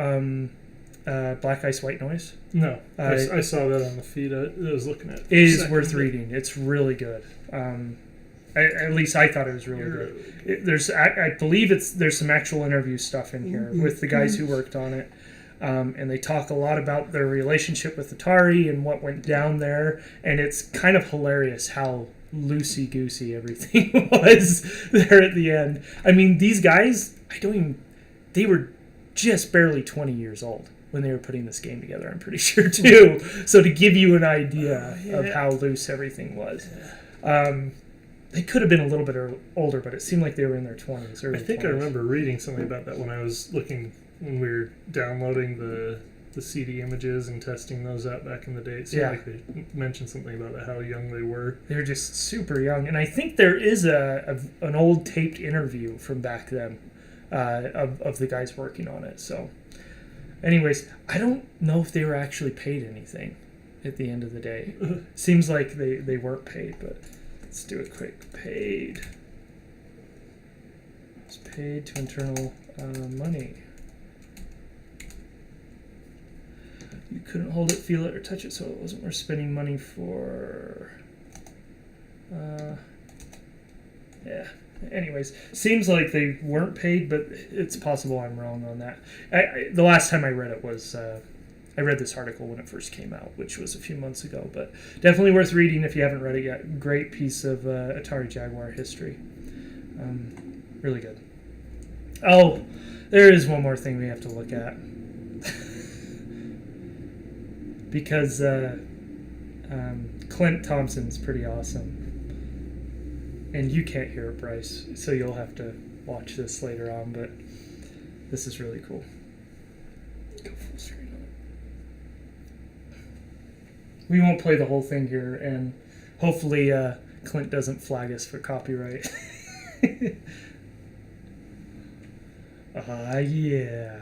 Black Ice White Noise? No. I saw that on the feed. I was looking at it. It is worth reading. It's really good. At least I thought it was really good. I believe there's some actual interview stuff in here with the guys who worked on it. And they talk a lot about their relationship with Atari and what went down there. And it's kind of hilarious how loosey-goosey everything was there at the end. I mean, these guys, they were just barely 20 years old when they were putting this game together, I'm pretty sure, too. So to give you an idea of how loose everything was. They could have been a little bit older, but it seemed like they were in their 20s. I think 20s. I remember reading something about that when we were downloading the the CD images and testing those out back in the day. It seemed like they mentioned something about how young they were. They're just super young. And I think there is an old taped interview from back then of the guys working on it. So anyways, I don't know if they were actually paid anything at the end of the day. Seems like they weren't paid, but let's do it quick. Paid. It's paid to internal money. You couldn't hold it, feel it, or touch it, so it wasn't worth spending money for. Yeah. Anyways, seems like they weren't paid, but it's possible I'm wrong on that. The last time I read it was I read this article when it first came out, which was a few months ago, but definitely worth reading if you haven't read it yet. Great piece of Atari Jaguar history. Really good. Oh, there is one more thing we have to look at. Because Clint Thompson's pretty awesome. And you can't hear it, Bryce, so you'll have to watch this later on, but this is really cool. Go full screen on it. We won't play the whole thing here, and hopefully Clint doesn't flag us for copyright. Yeah.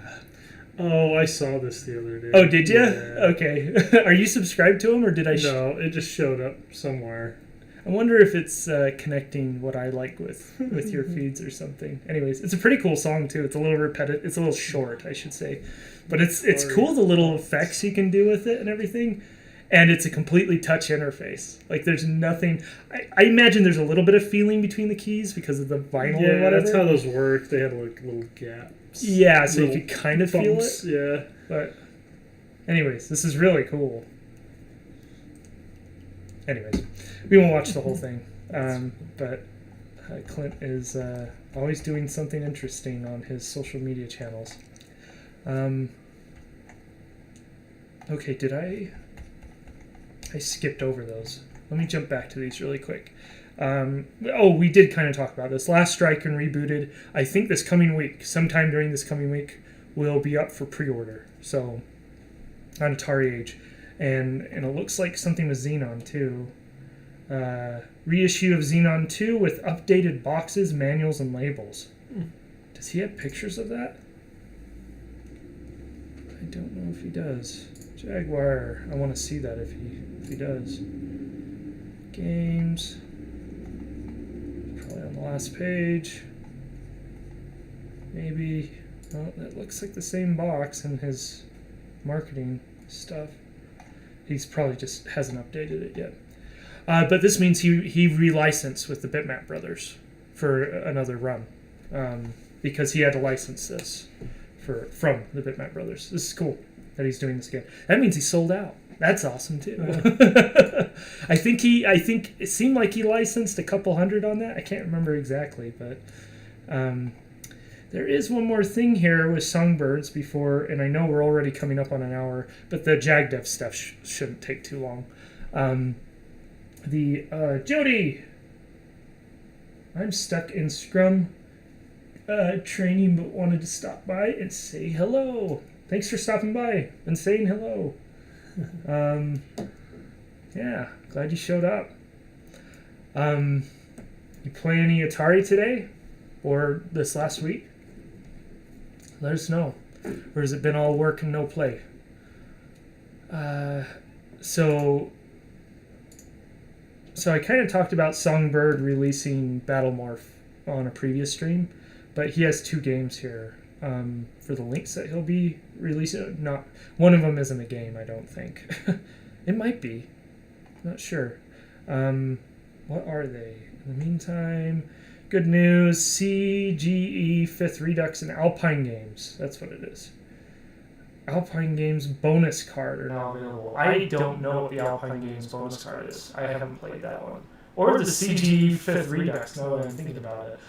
Oh, I saw this the other day. Oh, did you? Yeah. Okay. Are you subscribed to him, or did I? No, it just showed up somewhere. I wonder if it's connecting what I like with your feeds or something. Anyways, it's a pretty cool song too. It's a little repetitive. It's a little short, I should say, but it's cool, the little effects you can do with it and everything. And it's a completely touch interface. Like there's nothing. I imagine there's a little bit of feeling between the keys because of the vinyl or whatever. That's how those work. They had like little gaps. Yeah, so you could kind of bumps, feel it. Yeah. But anyways, this is really cool. Anyways, we won't watch the whole thing. But Clint is always doing something interesting on his social media channels. Okay, did I skipped over those. Let me jump back to these really quick. We did kind of talk about this. Last Strike and Rebooted, I think this coming week, sometime during this coming week, will be up for pre-order. So, on Atari Age. And it looks like something with Xenon, too. Reissue of Xenon 2 with updated boxes, manuals, and labels. Does he have pictures of that? I don't know if he does. Jaguar, I want to see that if he does. Games. Probably on the last page. Maybe. Oh, that looks like the same box in his marketing stuff. He's probably just hasn't updated it yet. But this means he relicensed with the Bitmap Brothers for another run. Because he had to license this from the Bitmap Brothers. This is cool that he's doing this again. That means he sold out. That's awesome too. I think it seemed like he licensed a couple hundred on that. I can't remember exactly, but there is one more thing here with Songbirds before, and I know we're already coming up on an hour, but the JagDev stuff shouldn't take too long. Jody, I'm stuck in Scrum training, but wanted to stop by and say hello. Thanks for stopping by and saying hello. Yeah, glad you showed up. You play any Atari today or this last week? Let us know. Or has it been all work and no play? So I kind of talked about Songbird releasing Battle Morph on a previous stream, but he has 2 games here for the links that he'll be releasing. Not one of them isn't a game, I don't think. It might be. Not sure. What are they? In the meantime, good news, CGE 5th Redux and Alpine Games. That's what it is. Alpine Games bonus card are now available. I don't know what the Alpine Games bonus card is. I haven't played that one. Or the CGE 5th Redux, now that I'm thinking about it.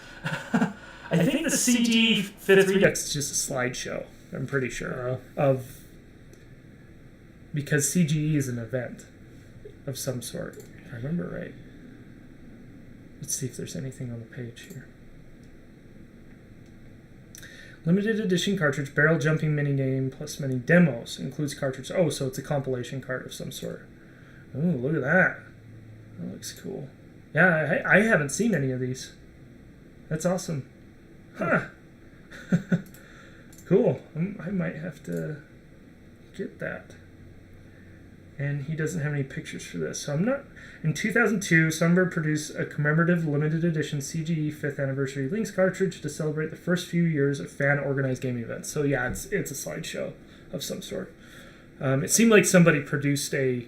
I think the CGE 5th Redux is just a slideshow, I'm pretty sure, because CGE is an event of some sort, if I remember right. Let's see if there's anything on the page here. Limited edition cartridge, barrel jumping mini game plus many demos. Includes cartridge. Oh, so it's a compilation card of some sort. Oh, look at that. That looks cool. Yeah, I haven't seen any of these. That's awesome. Huh. Cool. I might have to get that. And he doesn't have any pictures for this. So I'm not... In 2002, Sunbird produced a commemorative limited edition CGE 5th Anniversary Links cartridge to celebrate the first few years of fan-organized gaming events. So yeah, it's a slideshow of some sort. It seemed like somebody produced a...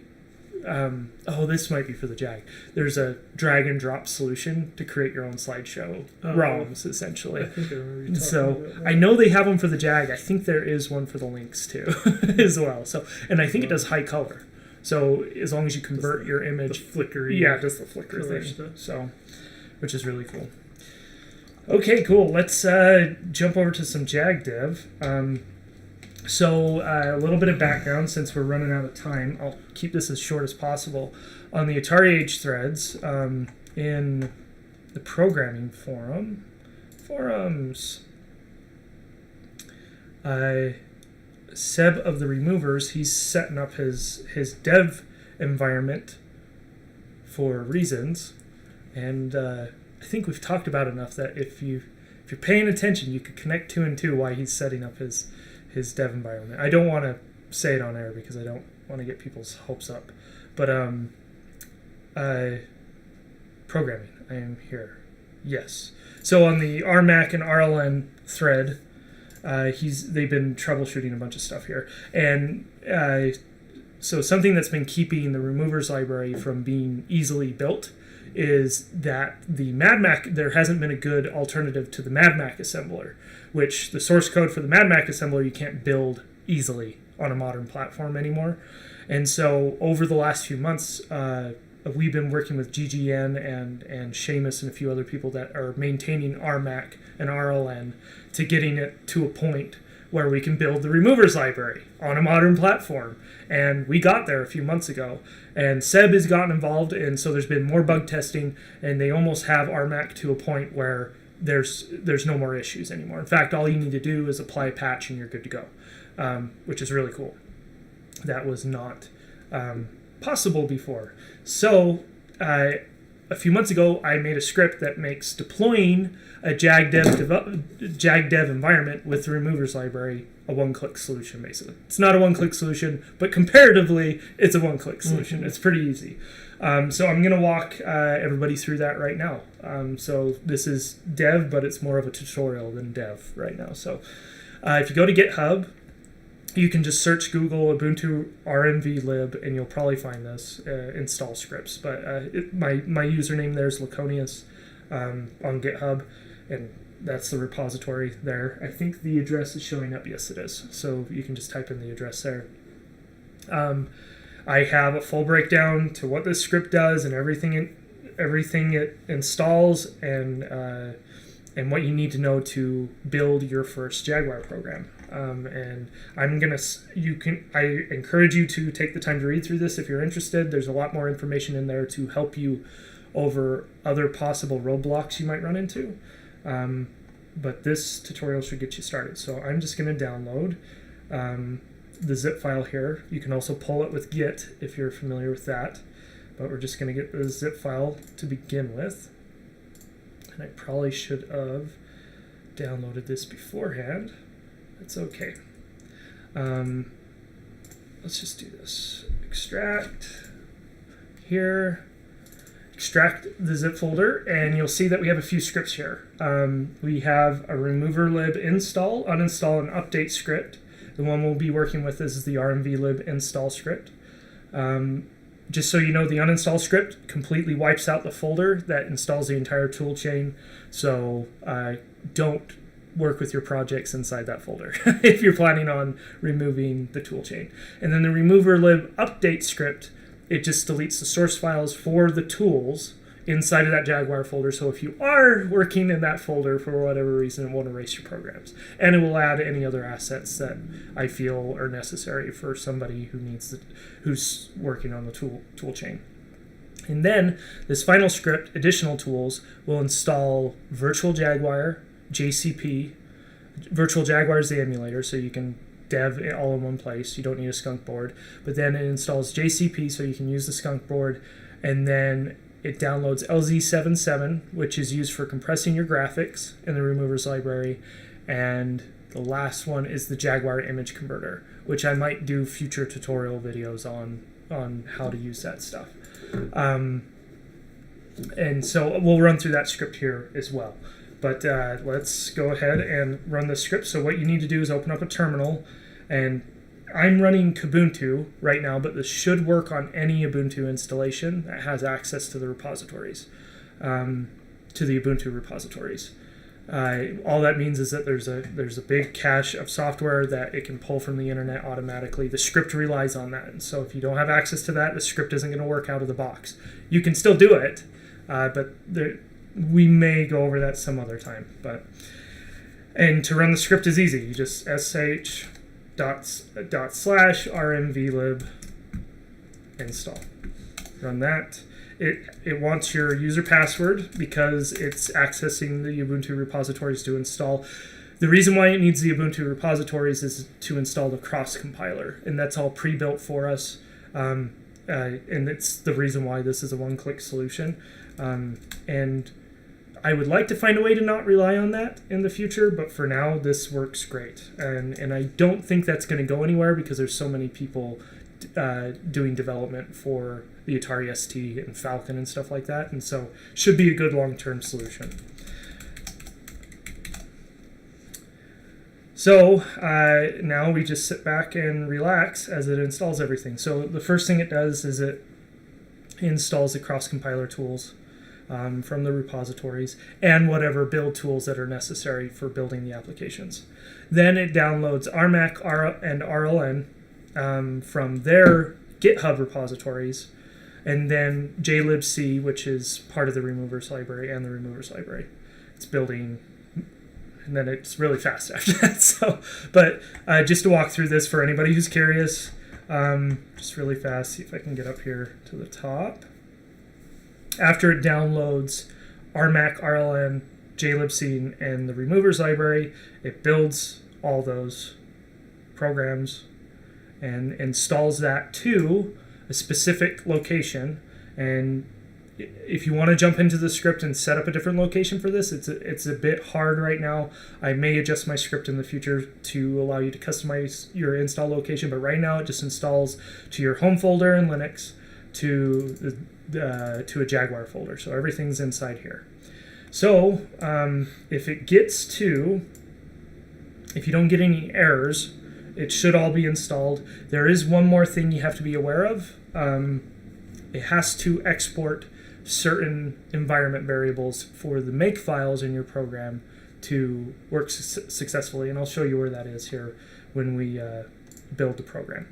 this might be for the Jag. There's a drag and drop solution to create your own slideshow ROMs, essentially. I think I remember you talking So about that. I know they have them for the Jag. I think there is one for the Lynx too, as well. So, and I think it does high color. So as long as you convert your image, the flickery, yeah, it does the flicker color thing. stuff. So, which is really cool. Okay, cool. Let's jump over to some Jag dev. So a little bit of background, since we're running out of time. I'll keep this as short as possible. On the Atari Age threads, in the programming forums, Seb of the Removers, he's setting up his dev environment for reasons, and I think we've talked about enough that if you're paying attention, you could connect two and two why he's setting up his dev environment. I don't want to say it on air because I don't want to get people's hopes up, but programming, I am here. Yes. So on the RMAC and RLN thread, they've been troubleshooting a bunch of stuff here, and so something that's been keeping the Removers library from being easily built is that the MadMac, there hasn't been a good alternative to the MadMac assembler, which the source code for the MadMac assembler you can't build easily on a modern platform anymore. And so over the last few months, we've been working with GGN and Seamus and a few other people that are maintaining RMAC and RLN to getting it to a point where we can build the Removers library on a modern platform. And we got there a few months ago. And Seb has gotten involved, and so there's been more bug testing, and they almost have RMAC to a point where there's no more issues anymore. In fact, all you need to do is apply a patch and you're good to go, which is really cool. That was not possible before. So a few months ago, I made a script that makes deploying a Jag dev environment with the Removers library a one-click solution, basically. It's not a one-click solution, but comparatively, it's a one-click solution. Mm-hmm. It's pretty easy. So I'm going to walk everybody through that right now. So this is dev, but it's more of a tutorial than dev right now. So if you go to GitHub, you can just search Google Ubuntu rmvlib, and you'll probably find this install scripts. But my username there is Laconius on GitHub, and that's the repository there. I think the address is showing up. Yes, it is. So you can just type in the address there. I have a full breakdown to what this script does and everything it installs, and what you need to know to build your first Jaguar program. And I encourage you to take the time to read through this if you're interested. There's a lot more information in there to help you over other possible roadblocks you might run into. But this tutorial should get you started. So I'm just going to download the zip file here. You can also pull it with Git if you're familiar with that. But we're just going to get the zip file to begin with. And I probably should have downloaded this beforehand. That's okay. Let's just do this. Extract here. Extract the zip folder, and you'll see that we have a few scripts here. We have a remover lib install, uninstall, and update script. The one we'll be working with is the rmvlib install script. Just so you know, the uninstall script completely wipes out the folder that installs the entire tool chain, so don't work with your projects inside that folder if you're planning on removing the tool chain. And then the remover lib update script, it just deletes the source files for the tools inside of that Jaguar folder. So if you are working in that folder for whatever reason, it won't erase your programs. And it will add any other assets that I feel are necessary for somebody who's working on the tool chain. And then this final script, additional tools, will install Virtual Jaguar, JCP, Virtual Jaguar is the emulator, so you can dev it all in one place. You don't need a skunk board. But then it installs JCP, so you can use the skunk board. And then it downloads LZ77, which is used for compressing your graphics in the removers library. And the last one is the Jaguar image converter, which I might do future tutorial videos on how to use that stuff. And so we'll run through that script here as well. But let's go ahead and run the script. So what you need to do is open up a terminal, and I'm running Kubuntu right now, but this should work on any Ubuntu installation that has access to the repositories, to the Ubuntu repositories. All that means is that there's a big cache of software that it can pull from the internet automatically. The script relies on that, and so if you don't have access to that, the script isn't going to work out of the box. You can still do it, but we may go over that some other time. And to run the script is easy. You just sh /rmvlib install. Run that. It wants your user password because it's accessing the Ubuntu repositories to install. The reason why it needs the Ubuntu repositories is to install the cross compiler, and that's all pre-built for us. And it's the reason why this is a one-click solution. And I would like to find a way to not rely on that in the future, but for now, this works great. And I don't think that's going to go anywhere because there's so many people doing development for the Atari ST and Falcon and stuff like that, and so should be a good long-term solution. So now we just sit back and relax as it installs everything. So the first thing it does is it installs the cross-compiler tools from the repositories and whatever build tools that are necessary for building the applications. Then it downloads RMAC and RLN from their GitHub repositories, and then JLibC, which is part of the removers library and the removers library. It's building, and then it's really fast after that. So, but just to walk through this for anybody who's curious, just really fast, see if I can get up here to the top. After it downloads RMAC, RLN, JLibC, and the removers library, it builds all those programs and installs that to a specific location. And if you want to jump into the script and set up a different location for this, it's a bit hard right now. I may adjust my script in the future to allow you to customize your install location, but right now it just installs to your home folder in Linux, to a Jaguar folder. So everything's inside here. So if you don't get any errors, it should all be installed. There is one more thing you have to be aware of. It has to export certain environment variables for the make files in your program to work successfully, and I'll show you where that is here when we build the program.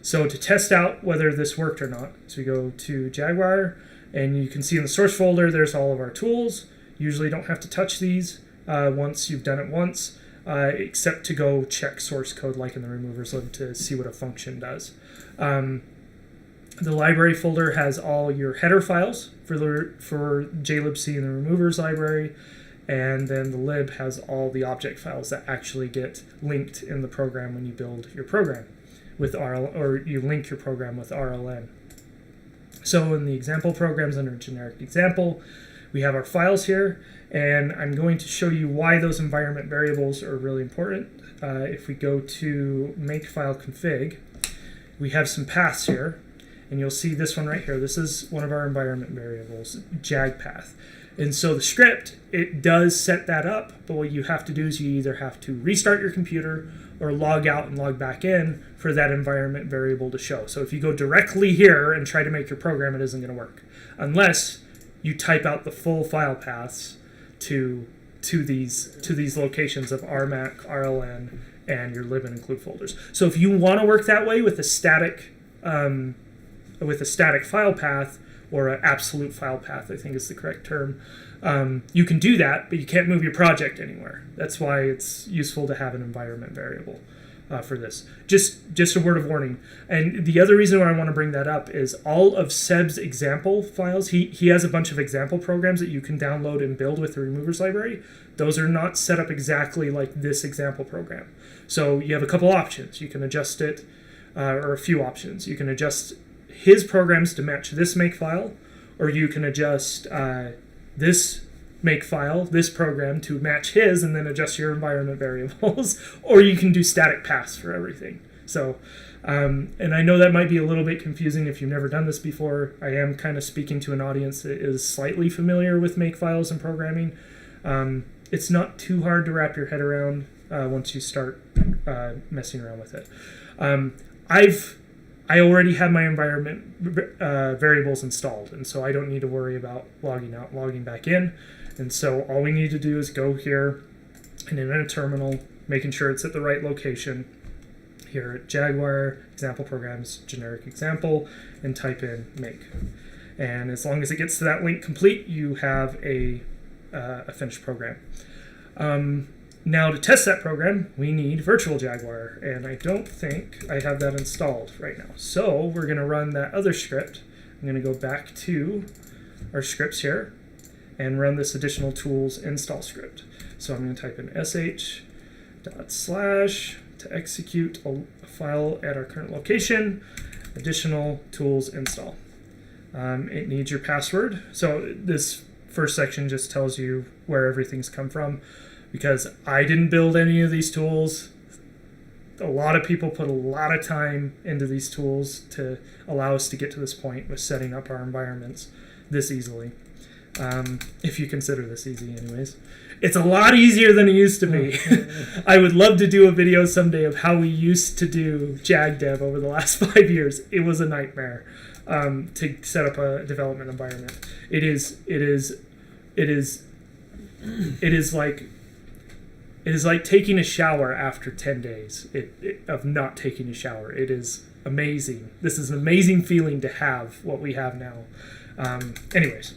So to test out whether this worked or not, so we go to Jaguar, and you can see in the source folder there's all of our tools. Usually don't have to touch these once you've done it once, except to go check source code like in the removers lib to see what a function does. The library folder has all your header files for JLibC and the removers library, and then the lib has all the object files that actually get linked in the program when you build your program with or you link your program with RLN. So in the example programs under generic example, we have our files here, and I'm going to show you why those environment variables are really important. If we go to makefile config, we have some paths here, and you'll see this one right here. This is one of our environment variables, jag path. And so the script, it does set that up, but what you have to do is you either have to restart your computer or log out and log back in for that environment variable to show. So if you go directly here and try to make your program, it isn't going to work unless you type out the full file paths to these locations of RMAC, RLN, and your lib and include folders. So if you want to work that way with a static file path, or an absolute file path, I think is the correct term, you can do that, but you can't move your project anywhere. That's why it's useful to have an environment variable. for this. Just a word of warning. And the other reason why I want to bring that up is all of Seb's example files. He has a bunch of example programs that you can download and build with the removers library. Those are not set up exactly like this example program. So you have a couple options. You can adjust it, or a few options. You can adjust his programs to match this makefile, or you can adjust this makefile, this program, to match his, and then adjust your environment variables, or you can do static paths for everything. So, and I know that might be a little bit confusing if you've never done this before. I am kind of speaking to an audience that is slightly familiar with makefiles and programming. It's not too hard to wrap your head around once you start messing around with it. I already have my environment variables installed, and so I don't need to worry about logging out, logging back in. And so all we need to do is go here and in a terminal, making sure it's at the right location. Here at Jaguar, example programs, generic example, and type in make. And as long as it gets to that link complete, you have a finished program. Now to test that program, we need Virtual Jaguar, and I don't think I have that installed right now. So we're going to run that other script. I'm going to go back to our scripts here and run this additional tools install script. So I'm going to type in sh / to execute a file at our current location, additional tools install. It needs your password. So this first section just tells you where everything's come from, because I didn't build any of these tools. A lot of people put a lot of time into these tools to allow us to get to this point with setting up our environments this easily. If you consider this easy anyways. It's a lot easier than it used to be. I would love to do a video someday of how we used to do JagDev over the last 5 years. It was a nightmare to set up a development environment. It is like taking a shower after 10 days of not taking a shower. It is amazing. This is an amazing feeling to have what we have now. Anyways,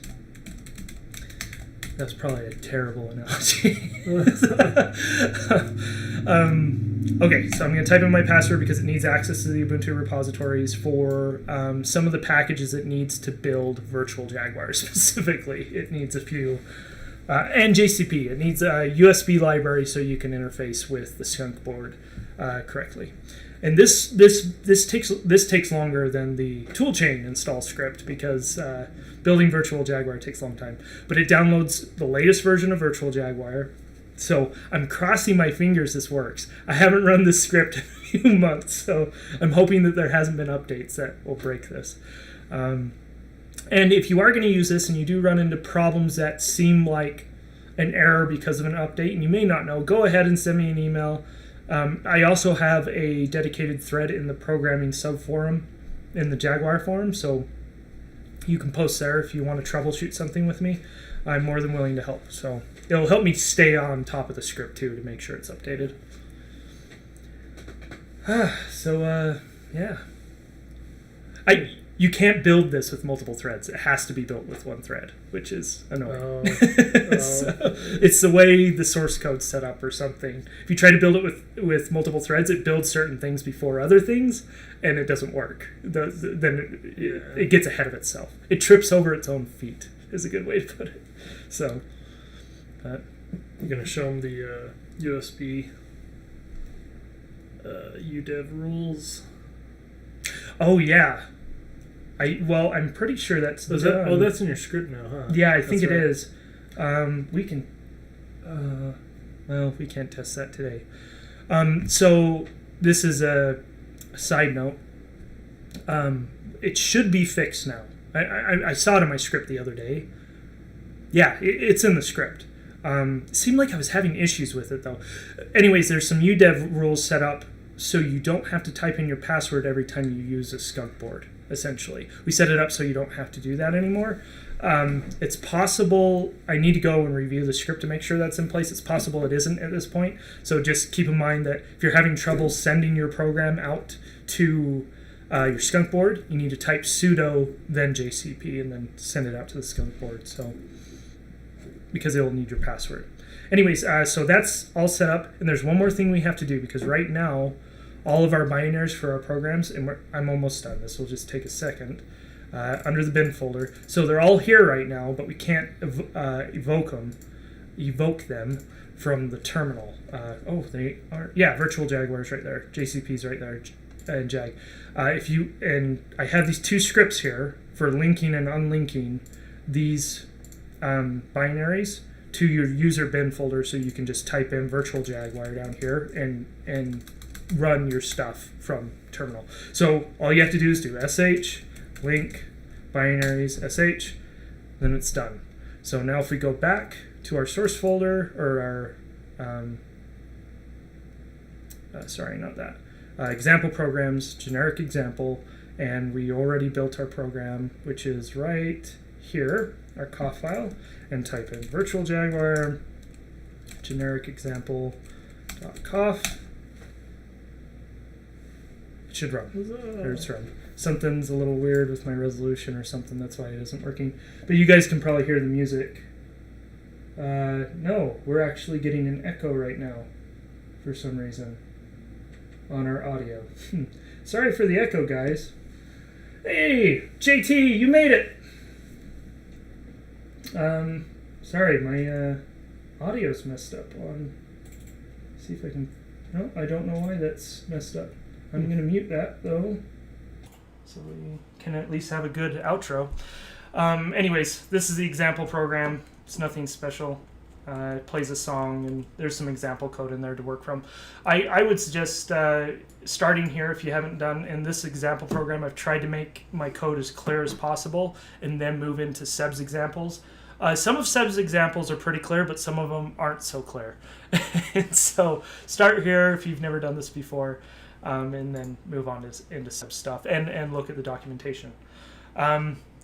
that's probably a terrible analogy. Okay, so I'm going to type in my password because it needs access to the Ubuntu repositories for some of the packages it needs to build Virtual Jaguar specifically. It needs a few. And JCP. It needs a USB library so you can interface with the skunk board correctly. And this takes longer than the toolchain install script because building Virtual Jaguar takes a long time. But it downloads the latest version of Virtual Jaguar. So I'm crossing my fingers this works. I haven't run this script in a few months, so I'm hoping that there hasn't been updates that will break this. And if you are going to use this and you do run into problems that seem like an error because of an update, and you may not know, go ahead and send me an email. I also have a dedicated thread in the programming subforum in the Jaguar forum, so you can post there if you want to troubleshoot something with me. I'm more than willing to help. So it'll help me stay on top of the script, too, to make sure it's updated. Yeah. You can't build this with multiple threads. It has to be built with one thread, which is annoying. So it's the way the source code's set up or something. If you try to build it with multiple threads, it builds certain things before other things, and it doesn't work. Then it gets ahead of itself. It trips over its own feet, is a good way to put it. So, I'm going to show them the USB UDEV rules. Oh, yeah. I'm pretty sure that's done. That's in your script now, huh? Yeah, I think it is. We can. We can't test that today. So this is a side note. It should be fixed now. I saw it in my script the other day. Yeah, it's in the script. It seemed like I was having issues with it though. Anyways, there's some UDEV rules set up so you don't have to type in your password every time you use a skunk board. Essentially, we set it up so you don't have to do that anymore. It's possible I need to go and review the script to make sure that's in place. It's possible it isn't at this point, so just keep in mind that if you're having trouble sending your program out to your skunk board, you need to type sudo then JCP and then send it out to the skunk board. So because it'll need your password. Anyways, so that's all set up, and there's one more thing we have to do because right now all of our binaries for our programs, and I'm almost done. This will just take a second. Under the bin folder. So they're all here right now, but we can't evoke them from the terminal. They are. Yeah, virtual Jaguar's right there. JCP's right there, and Jag. And I have these two scripts here for linking and unlinking these binaries to your user bin folder, so you can just type in virtual Jaguar down here and run your stuff from terminal. So all you have to do is do sh link binaries sh, then it's done. So now if we go back to our source folder, or our example programs, generic example, and we already built our program, which is right here, our coff file, and type in virtual Jaguar generic example.coff. It should run. There it's run. Something's a little weird with my resolution or something, that's why it isn't working. But you guys can probably hear the music. No, we're actually getting an echo right now for some reason on our audio. Sorry for the echo, guys. Hey, JT, you made it! Sorry, my audio's messed up on... See if I can... No, I don't know why that's messed up. I'm going to mute that, though, so we can at least have a good outro. Anyways, this is the example program. It's nothing special. It plays a song, and there's some example code in there to work from. I would suggest starting here, if you haven't done, in this example program, I've tried to make my code as clear as possible and then move into Seb's examples. Some of Seb's examples are pretty clear, but some of them aren't so clear. And so start here if you've never done this before. And then move on into Seb's stuff and look at the documentation.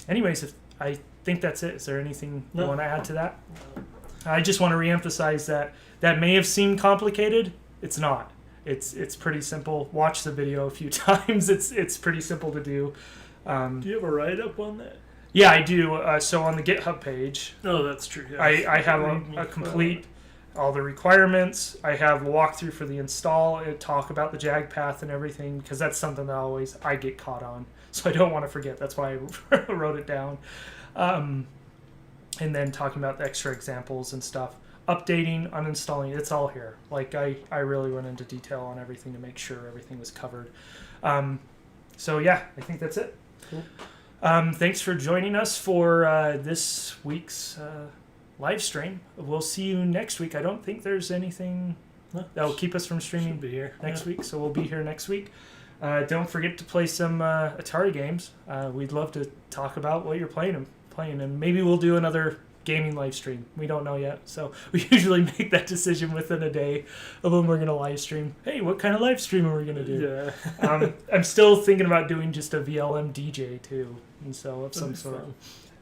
Anyways, I think that's it. Is there anything you want to add to that? I just want to reemphasize that may have seemed complicated. It's not. It's pretty simple. Watch the video a few times. It's pretty simple to do. Do you have a write-up on that? Yeah, I do. So on the GitHub page, oh, that's true. Yeah. I have a complete... all the requirements. I have a walkthrough for the install, talk about the Jag path and everything, because that's something that I get caught on, so I don't want to forget. That's why I wrote it down. And then talking about the extra examples and stuff, updating, uninstalling, it's all here. Like I really went into detail on everything to make sure everything was covered. So yeah, I think that's it. Cool. Thanks for joining us for this week's live stream. We'll see you next week. I don't think there's anything that will keep us from streaming next week, so we'll be here next week. Don't forget to play some Atari games. We'd love to talk about what you're playing, and maybe we'll do another gaming live stream. We don't know yet, so we usually make that decision within a day of when we're going to live stream. Hey, what kind of live stream are we going to do? Yeah. I'm still thinking about doing just a VLM DJ too, and so of some sort.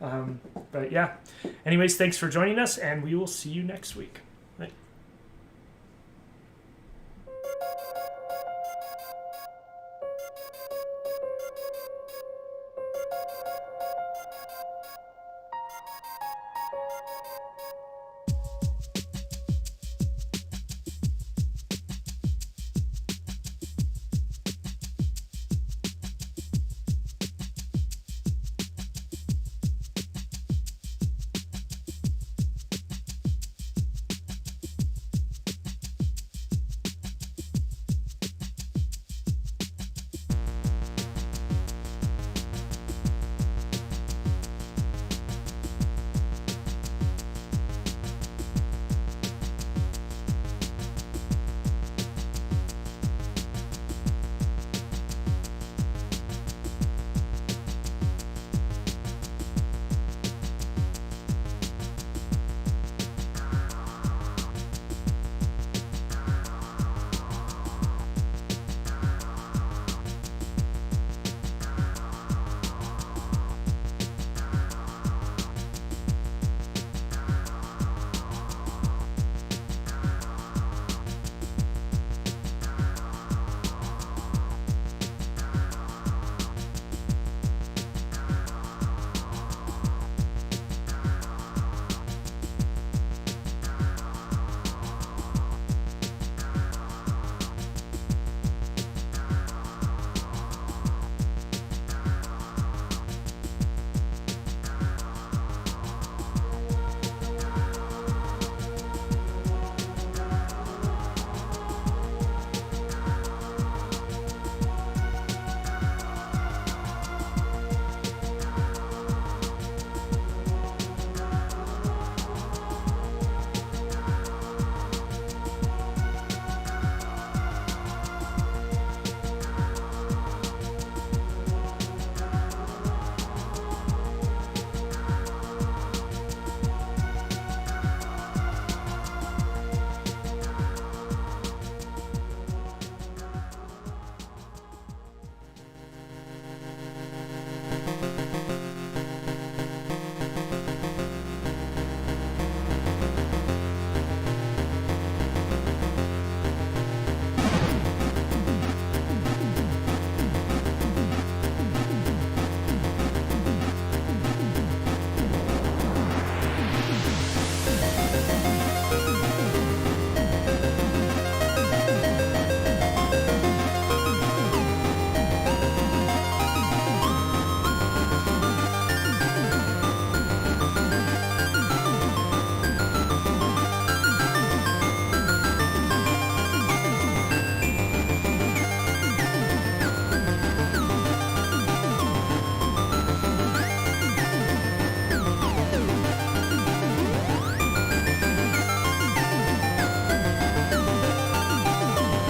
But yeah, anyways, thanks for joining us, and we will see you next week.